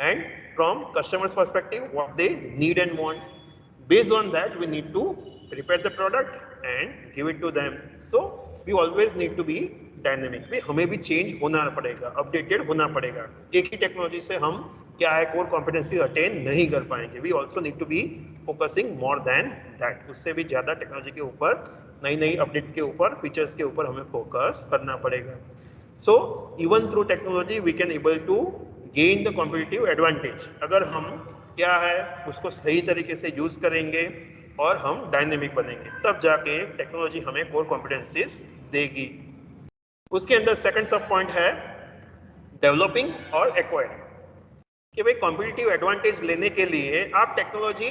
and from customers perspective what they need and want. Based on that we need to prepare the product and give it to them. So we always need to be dynamic। भी हमें भी change होना पड़ेगा, updated होना पड़ेगा। एक ही technology से हम क्या है कोर कॉम्पिटेंसी अटेन नहीं कर पाएंगे। We also need to be focusing more than that. उससे भी ज्यादा टेक्नोलॉजी के ऊपर, नई नई अपडेट के ऊपर, फीचर्स के ऊपर हमें फोकस करना पड़ेगा। So even through technology we can able to gain the competitive advantage. अगर हम क्या है उसको सही तरीके से यूज करेंगे और हम डायनेमिक बनेंगे, तब जाके टेक्नोलॉजी हमें कोर कॉम्पिटेंसीज देगी। उसके अंदर सेकंड सब पॉइंट है डेवलपिंग और एक्वायरिंग। कि भाई कॉम्पिटिटिव एडवांटेज लेने के लिए आप टेक्नोलॉजी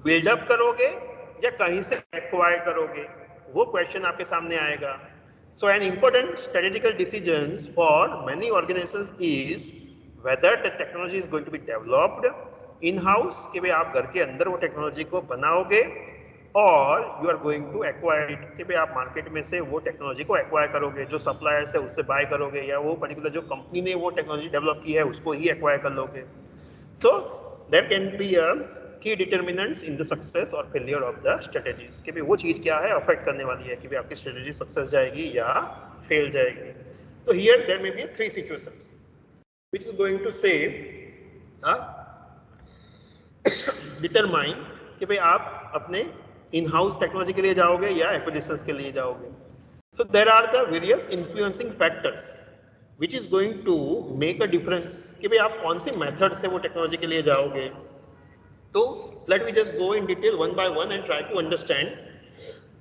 बिल्डअप करोगे या कहीं से एक्वायर करोगे, वो क्वेश्चन आपके सामने आएगा। So an important strategical decisions for many organizations is whether the technology is going to be developed in house. कि भाई आप घर के अंदर वो टेक्नोलॉजी को बनाओगे और you are going to acquire it. कि भाई आप मार्केट में से वो टेक्नोलॉजी को एक्वायर करोगे, जो सप्लायर्स है उससे बाय करोगे, या वो पर्टिकुलर जो कंपनी ने वो टेक्नोलॉजी डेवलप की है उसको ही एक्वायर कर लोगे। So there can be a key determinants in the success और फेलियर ऑफ द स्ट्रेटेजीज। कि भाई वो चीज क्या है अफेक्ट करने वाली है कि भाई आपकी स्ट्रेटेजी सक्सेस जाएगी या फेल जाएगी। तो here there may be 3 situations which is going to say determine कि भाई आप अपने इन हाउस टेक्नोलॉजी के लिए जाओगे या एक्विजिशंस के लिए जाओगे। So there are the various influencing factors which is going to make a difference कि भाई आप कौन सी मेथड से वो टेक्नोलॉजी के लिए जाओगे। तो let me just go in detail one by one and try to understand.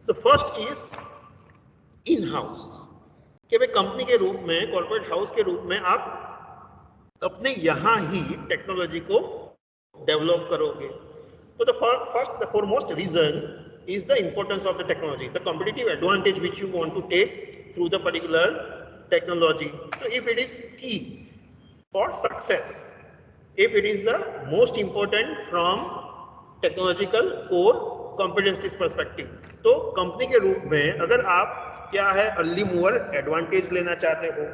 The first is in house. कि भाई कंपनी के रूप में, कॉर्पोरेट हाउस के रूप में आप अपने यहाँ ही टेक्नोलॉजी को डेवलप करोगे। So the the foremost reason is the importance of the technology, the competitive advantage which you want to take through the particular technology. So if it is key for success, if it is the most important from technological core competencies perspective, तो company के रूप में अगर आप क्या है early mover advantage लेना चाहते हो,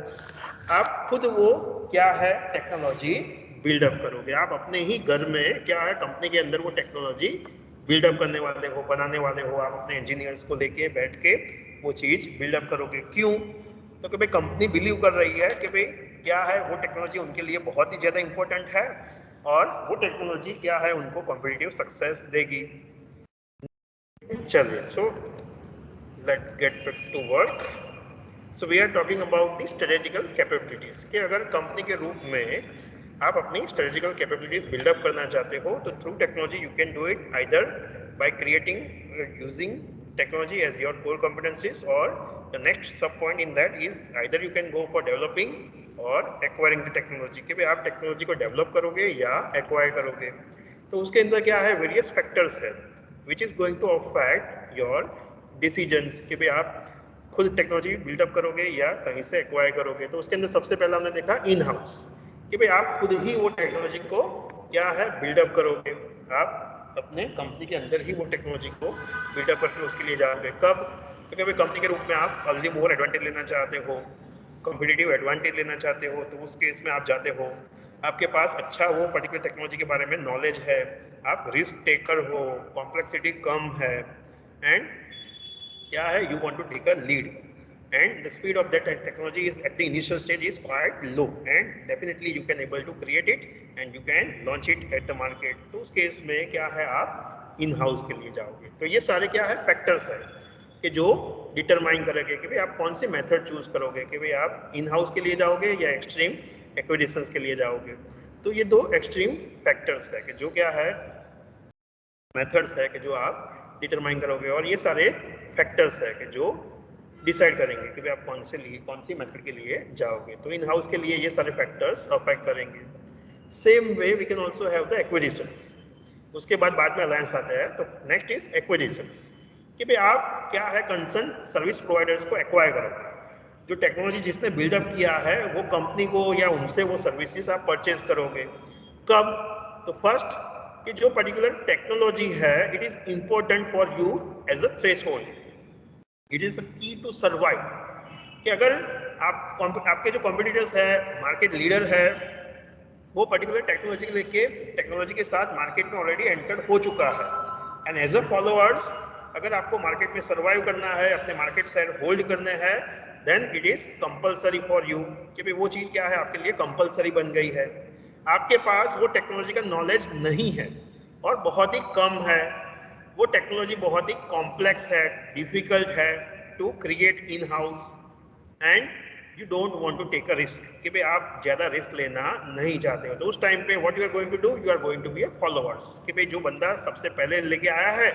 आप खुद वो क्या है टेक्नोलॉजी बिल्डअप करोगे, आप अपने ही घर में क्या है कंपनी के अंदर वो टेक्नोलॉजी बिल्डअप करने वाले हो, बनाने वाले हो, आप अपने इंजीनियर्स को लेके बैठ के वो चीज बिल्डअप करोगे। क्यों? तो कि भाई कंपनी बिलीव कर रही है कि भाई क्या है वो टेक्नोलॉजी उनके लिए बहुत ही ज़्यादा इंपॉर्टेंट है और वो टेक्नोलॉजी क्या है उनको कॉम्पिटिटिव सक्सेस देगी। चलिए, so let get back to work. So we are talking about the strategical capabilities, कि अगर कंपनी के रूप में आप अपनी स्ट्रेटेजिकल कैपेबिलिटीज बिल्डअप करना चाहते हो तो through technology you can do it either by creating using technology as your core competencies, or the next sub point in that is either you can go for developing or acquiring the technology, कि भाई आप technology को develop करोगे या acquire करोगे। तो उसके अंदर क्या है वेरियस फैक्टर्स है which is going to affect your decisions, कि भाई आप खुद टेक्नोलॉजी बिल्डअप करोगे या कहीं से एक्वायर करोगे। तो उसके अंदर सबसे पहला हमने देखा इन हाउस, कि भाई आप खुद ही वो टेक्नोलॉजी को क्या है बिल्डअप करोगे, आप अपने कंपनी के अंदर ही वो टेक्नोलॉजी को बिल्डअप करके उसके लिए जाओगे। कब? तो कभी कंपनी के रूप में आप अर्ली मूवर एडवांटेज लेना चाहते हो, कॉम्पिटिटिव एडवांटेज लेना चाहते हो, तो उस केस में आप जाते हो, आपके पास अच्छा वो पर्टिकुलर टेक्नोलॉजी के बारे में नॉलेज है, आप रिस्क टेकर हो, कॉम्प्लेक्सिटी कम है, एंड क्या है you want to take a lead, and the speed of that technology is at the initial stage is quite low, and definitely you can able to create it and you can launch it at the market। तो उस case में क्या है आप in house के लिए जाओगे। तो ये सारे क्या है फैक्टर्स है कि जो डिटरमाइन करेंगे कि भाई आप कौन सी मेथड चूज करोगे, कि भाई आप इन हाउस के लिए जाओगे या एक्सट्रीम एक्विजिशंस के लिए जाओगे। तो ये दो एक्सट्रीम फैक्टर्स है कि जो क्या है मेथड्स है कि जो आप डिटरमाइन करोगे, और ये सारे फैक्टर्स है कि जो डिसाइड करेंगे कि भाई आप कौन सी मेथड के लिए जाओगे। तो इन हाउस के लिए ये सारे फैक्टर्स अफेक्ट करेंगे। Same way we can also have the acquisitions. उसके बाद में अलायंस आता है। तो नेक्स्ट इज एक्विजिशंस, कि भाई आप क्या है कंसर्न सर्विस प्रोवाइडर्स को एक्वायर करोगे, जो टेक्नोलॉजी जिसने बिल्डअप किया है वो कंपनी को या उनसे वो सर्विसेज आप परचेज करोगे। कब? तो फर्स्ट कि जो पर्टिकुलर टेक्नोलॉजी है it is important for you as a threshold, it is key to survive, कि अगर आपके जो कॉम्पिटिटर्स है, मार्केट लीडर है, वो पर्टिकुलर टेक्नोलॉजी के साथ मार्केट में ऑलरेडी एंटर हो चुका है, एंड एज अ फॉलोअर्स अगर आपको मार्केट में सर्वाइव करना है, अपने मार्केट शेयर होल्ड करने हैं, then it is compulsory for you, कि भाई वो चीज क्या है आपके लिए कंपलसरी बन गई है। आपके पास वो टेक्नोलॉजी का नॉलेज नहीं है और बहुत ही कम है, वो टेक्नोलॉजी बहुत ही कॉम्प्लेक्स है, डिफिकल्ट है to create in house, and you don't want to take a risk, कि भाई आप ज्यादा रिस्क लेना नहीं चाहते हो। तो उस टाइम पे what you are going to do, you are going to be a followers, कि भाई जो बंदा सबसे पहले लेके आया है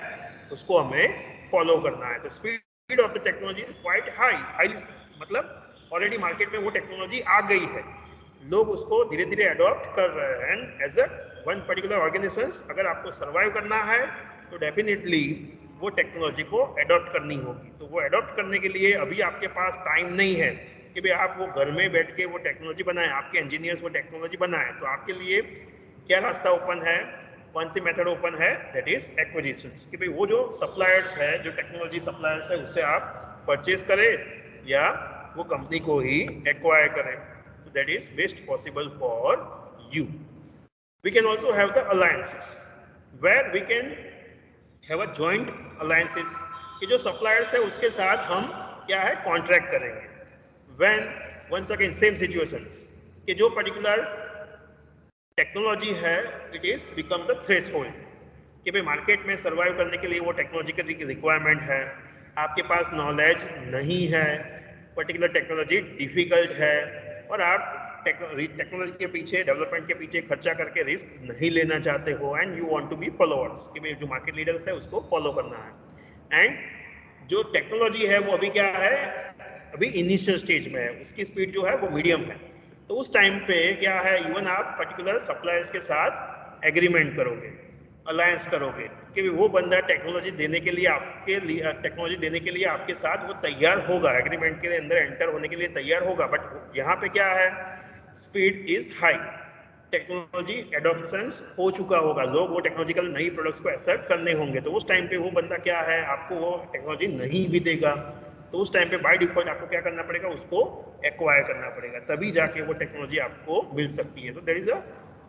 उसको हमें फॉलो करना है। The speed of the technology is quite highly, मतलब ऑलरेडी मार्केट में वो टेक्नोलॉजी आ गई है, लोग उसको धीरे धीरे अडॉप्ट कर रहे हैं, and as a one particular organisation अगर आपको सर्वाइव करना है तो डेफिनेटली वो टेक्नोलॉजी को अडॉप्ट करनी होगी। तो वो अडॉप्ट करने के लिए अभी आपके पास टाइम नहीं है कि भाई आप वो घर में बैठ के वो टेक्नोलॉजी बनाएं, आपके इंजीनियर्स वो टेक्नोलॉजी बनाएं। तो आपके लिए क्या रास्ता ओपन है, कौन सी मेथड ओपन है, दैट इज एक्विजिशंस, कि भाई वो जो सप्लायर्स है, जो टेक्नोलॉजी सप्लायर्स है उससे आप परचेज करें या वो कंपनी को ही एक्वायर करें। तो that is best possible for you. We can also have the alliances where we can have a joint alliances, कि जो सप्लायर्स है उसके साथ हम क्या है कॉन्ट्रैक्ट करेंगे। When once again same situations, कि जो पर्टिकुलर टेक्नोलॉजी है it is become the threshold, कि भाई मार्केट में सर्वाइव करने के लिए वो टेक्नोलॉजी की रिक्वायरमेंट है, आपके पास नॉलेज नहीं है, पर्टिकुलर टेक्नोलॉजी डिफिकल्ट है, और आप टेक्नोलॉजी के पीछे, डेवलपमेंट के पीछे खर्चा करके रिस्क नहीं लेना चाहते हो, and you want to be followers, कि भाई जो मार्केट लीडर्स है उसको फॉलो करना है। एंड जो टेक्नोलॉजी है वो अभी क्या है, अभी इनिशियल स्टेज में है, उसकी स्पीड जो है वो मीडियम है। तो उस टाइम पे क्या है, इवन आप पर्टिकुलर सप्लायर्स के साथ एग्रीमेंट करोगे अलायंस करोगे कि वो बंदा टेक्नोलॉजी देने के लिए आपके साथ वो तैयार होगा, एग्रीमेंट के अंदर एंटर होने के लिए तैयार होगा। बट यहाँ पे क्या है, speed is high, technology adoption हो चुका होगा, लोग वो टेक्नोलॉजिकल नई प्रोडक्ट्स को एक्सेप्ट करने होंगे, तो उस टाइम पे वो बंदा क्या है, आपको वो टेक्नोलॉजी नहीं भी देगा, तो उस टाइम पे बाय डिफॉल्ट आपको क्या करना पड़ेगा, उसको एक्वायर करना पड़ेगा, तभी जाके वो टेक्नोलॉजी आपको मिल सकती है। तो there is a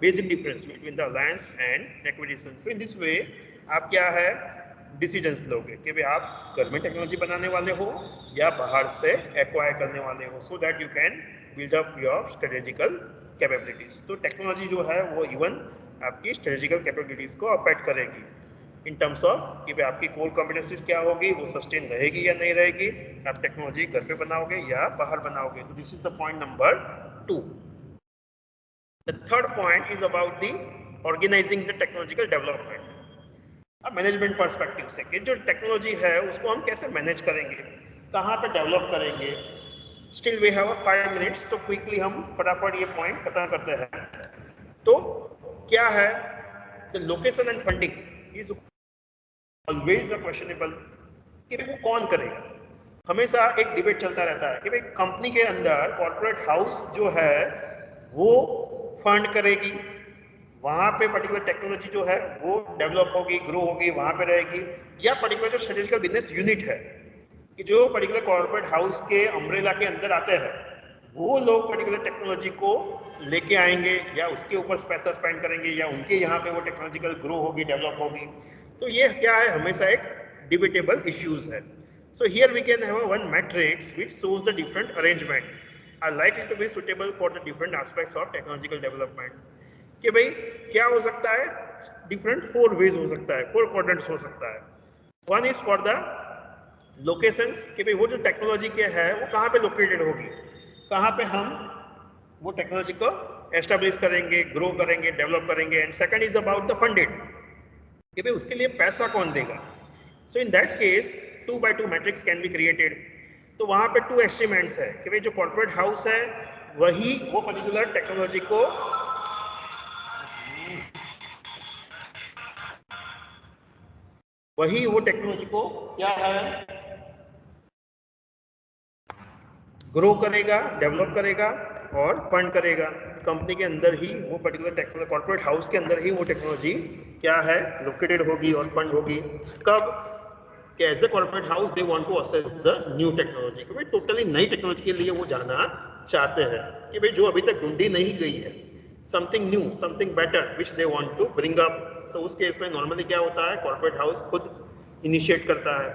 basic difference between the alliance and acquisition. So in this way आप क्या है डिसीजंस लोगे कि भाई आप घर में टेक्नोलॉजी बनाने वाले हो या बाहर से एक्वायर करने वाले हो, सो that you can build up your strategical capabilities. तो टेक्नोलॉजी जो है वो इवन आपकी स्ट्रेटेजिकल कैपेबिलिटीज को अफेक्ट करेगी इन टर्म्स ऑफ कि भाई आपकी कोर कॉम्पिटेंसीज क्या होगी, वो सस्टेन रहेगी या नहीं रहेगी, आप टेक्नोलॉजी घर पे बनाओगे या बाहर बनाओगे। तो this is the point number 2। The third point is about the organising the technological development. अब मैनेजमेंट पर्सपेक्टिव से कि जो टेक्नोलॉजी है उसको हम कैसे मैनेज करेंगे, कहाँ पे डेवलप करेंगे। स्टिल वी हैव 5 मिनट्स, तो क्विकली हम फटाफट ये पॉइंट खत्म करते हैं। तो क्या है, the location and funding is always a questionable कि वो कौन करेगा। हमेशा एक डिबेट चलता रहता है कि भाई कंपनी के अंदर कॉर्पोरेट हाउस जो है वो फंड करेगी, वहां पे पर्टिकुलर टेक्नोलॉजी जो है वो डेवलप होगी, ग्रो होगी, वहां पे रहेगी, या पर्टिकुलर जो स्ट्रेटेजिकल बिजनेस यूनिट है कि जो पर्टिकुलर कॉर्पोरेट हाउस के अम्ब्रेला के अंदर आते हैं, वो लोग पर्टिकुलर टेक्नोलॉजी को लेके आएंगे या उसके ऊपर पैसा स्पेंड करेंगे या उनके यहाँ पे वो टेक्नोलॉजिकल ग्रो होगी, डेवलप होगी। तो ये क्या है, हमेशा एक डिबेटेबल इश्यूज है। So here we can have one matrix which shows the different arrangement are likely to be suitable for the different aspects of technological development. कि भाई क्या हो सकता है, डिफरेंट 4 वेज हो सकता है, 4 क्वाड्रेंट्स हो सकता है। One is for the locations कि भाई वो जो टेक्नोलॉजी के है वो कहाँ पे लोकेटेड होगी, कहाँ पे हम वो टेक्नोलॉजी को एस्टेब्लिश करेंगे, ग्रो करेंगे, डेवलप करेंगे। And second is about the funded कि भाई उसके लिए पैसा कौन देगा। So in that case 2x2 matrix can be created. तो वहां पे 2 एस्टीमेट्स है कि भाई जो कॉर्पोरेट हाउस है वही वो पर्टिकुलर टेक्नोलॉजी को क्या है ग्रो करेगा, डेवलप करेगा और फंड करेगा। कंपनी के अंदर ही वो पर्टिकुलर टेक्नोलॉजी, कॉर्पोरेट हाउस के अंदर ही वो टेक्नोलॉजी क्या है लोकेटेड होगी और फंड होगी। कब कि as a corporate house they want to assess the new technology, कि भाई टोटली नई टेक्नोलॉजी के लिए वो जाना चाहते हैं कि भाई जो अभी तक ढूंढी नहीं गई है, something new, something better which they want to bring up. तो उस केस में नॉर्मली क्या होता है, कॉर्पोरेट हाउस खुद इनिशिएट करता है।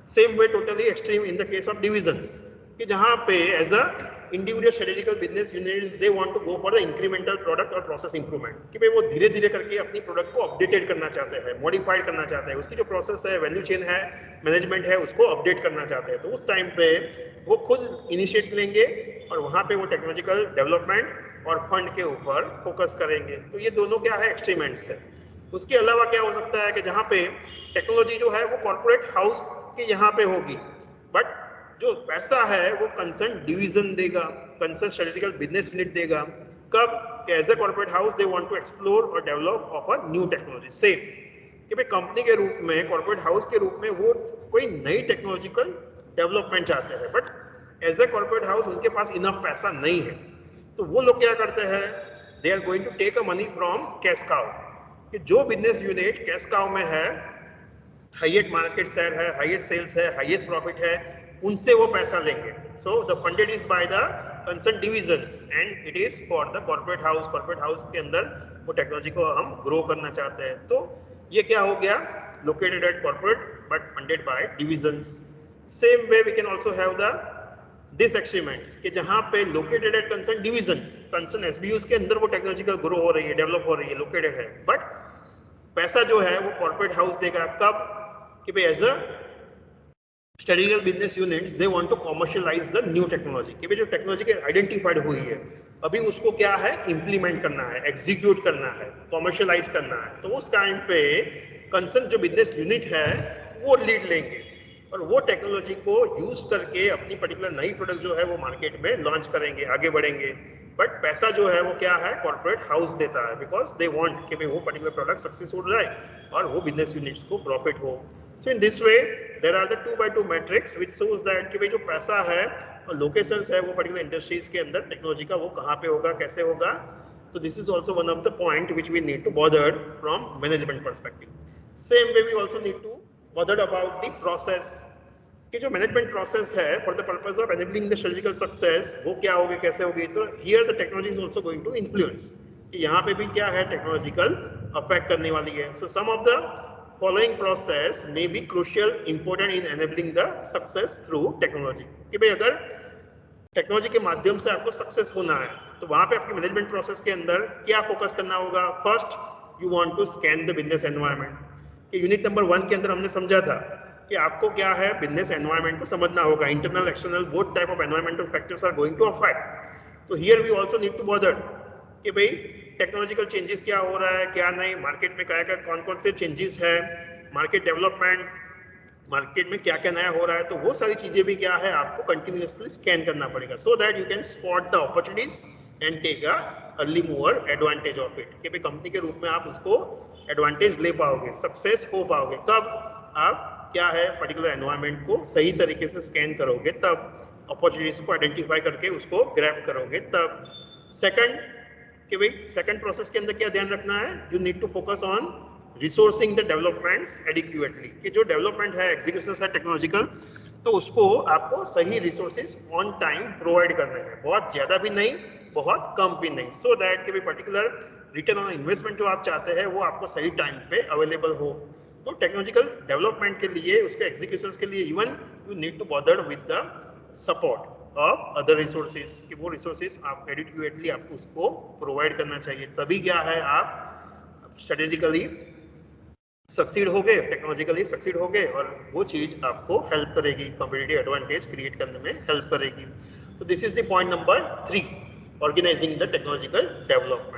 Same way totally extreme in the case of divisions कि जहां पे as a individual strategical business units they want to go for the incremental product और प्रोसेस इंप्रूवमेंट कि भाई वो धीरे धीरे करके अपनी प्रोडक्ट को अपडेटेड करना चाहते हैं, मॉडिफाइड करना चाहते हैं, उसकी जो प्रोसेस है, वैल्यू चेन है, मैनेजमेंट है, उसको अपडेट करना चाहते हैं। तो उस टाइम पे वो खुद इनिशिएट लेंगे और वहां पे वो टेक्नोलॉजिकल डेवलपमेंट और फंड के ऊपर फोकस करेंगे। तो ये दोनों क्या है, एक्सट्रीमेंट्स है। उसके अलावा क्या हो सकता है कि जहाँ पे टेक्नोलॉजी जो है वो कॉर्पोरेट हाउस के यहाँ पे होगी, बट जो पैसा है वो कंसर्न डिवीजन देगा, कंसर्न स्ट्रेटेजिकल बिजनेस यूनिट देगा। कब, as a corporate house they want to explore और develop of a new technology. Same कि भाई कंपनी के रूप में, कॉर्पोरेट हाउस के रूप में वो कोई नई टेक्नोलॉजिकल डेवलपमेंट चाहते हैं, but as a corporate house उनके पास इनफ पैसा नहीं है। तो वो लोग क्या करते हैं, they are going to take a money from cash cow कि जो बिजनेस यूनिट कैश काउ में है, हाईएस्ट मार्केट शेयर है, हाईएस्ट सेल्स है, हाईएस्ट प्रॉफिट है, उनसे वो पैसा लेंगे। So the funded is by the concern divisions and it is for the corporate house. Corporate house के अंदर वो टेक्नोलॉजी को हम ग्रो करना चाहते हैं। तो ये क्या हो गया, located at corporate but funded by divisions. Same way we can also have the this experiments कि जहां पे located at concern divisions, concern SBUs के अंदर वो टेक्नोलॉजिकल ग्रो हो रही है, डेवलप हो रही है, लोकेटेड है, बट पैसा जो है वो कॉर्पोरेट हाउस देगा। कब कि भाई as a strategical business units they want to commercialise the new technology कि भाई जो टेक्नोलॉजी के आइडेंटिफाइड हुई है अभी उसको क्या है, इंप्लीमेंट करना है, एग्जीक्यूट करना है, कॉमर्शियलाइज करना है। तो उस टाइम पे कंसर्न जो बिजनेस यूनिट है वो लीड लेंगे और वो टेक्नोलॉजी को यूज करके अपनी पर्टिकुलर नई प्रोडक्ट जो है वो मार्केट में लॉन्च करेंगे, आगे बढ़ेंगे। बट पैसा जो है वो क्या है, कॉर्पोरेट हाउस देता है, बिकॉज दे वांट कि भाई वो पर्टिकुलर प्रोडक्ट सक्सेसफुल रहे, और वो बिजनेस यूनिट्स को प्रॉफिट हो. So in this way there are the 2x2 matrix which shows that कि भाई जो पैसा है और लोकेशंस है वो पर्टिकुलर इंडस्ट्रीज के अंदर टेक्नोलॉजी का वो कहाँ पे होगा, कैसे होगा. तो this is also one of the point which we need to bother from management perspective. Same way we also need to bother about the process कि जो मैनेजमेंट प्रोसेस है for the purpose of enabling the strategical success वो क्या होगी, कैसे होगी. तो here the technology is also going to influence कि यहाँ पे भी क्या है टेक्नोलॉजिकल अफेक्ट करने वाली है. So some of the following process may be crucial important in enabling the success through technology. कि भाई अगर टेक्नोलॉजी के माध्यम से आपको सक्सेस होना है तो वहाँ पे आपकी मैनेजमेंट प्रोसेस के अंदर क्या फोकस करना होगा. First you want to scan the business environment. कि यूनिट नंबर 1 के अंदर हमने समझा था कि आपको क्या है बिजनेस एनवायरनमेंट को समझना होगा. Internal external both type of environmental factors are going to affect. तो here we also need to bother कि भाई टेक्नोलॉजिकल चेंजेस क्या हो रहा है, क्या नहीं, मार्केट में क्या क्या कौन कौन से चेंजेस है, मार्केट डेवलपमेंट, मार्केट में क्या क्या नया हो रहा है. तो वो सारी चीजें भी क्या है आपको कंटिन्यूअसली स्कैन करना पड़ेगा so that you can spot the opportunities and take a early mover advantage of it. कि भाई कंपनी के रूप में आप उसको एडवांटेज ले पाओगे, सक्सेस हो पाओगे. कब आप क्या है पर्टिकुलर एनवायरनमेंट को सही तरीके से स्कैन करोगे, तब अपॉर्चुनिटीज को आइडेंटिफाई करके उसको ग्रैब करोगे. तब सेकंड कि भाई सेकंड प्रोसेस के अंदर क्या ध्यान रखना है, you need to focus on resourcing the developments adequately. कि जो डेवलपमेंट है एग्जीक्यूशन है टेक्नोलॉजिकल तो उसको आपको सही रिसोर्सेज ऑन टाइम प्रोवाइड करने हैं, बहुत ज्यादा भी नहीं बहुत कम भी नहीं. सो दैट कि भाई पर्टिकुलर रिटर्न ऑन इन्वेस्टमेंट जो आप चाहते हैं वो आपको सही टाइम पे अवेलेबल हो. तो टेक्नोलॉजिकल डेवलपमेंट के लिए उसके एग्जीक्यूशन के लिए even you need to bother with the support of other resources कि वो रिसोर्सेज आप एडिक्वेटली आपको उसको प्रोवाइड करना चाहिए. तभी क्या है आप स्ट्रेटेजिकली सक्सीड हो गए, टेक्नोलॉजिकली सक्सीड हो गए और वो चीज आपको हेल्प करेगी, कॉम्पिटिटिव एडवांटेज क्रिएट करने में हेल्प करेगी. तो this is the point number 3, organising the technological development.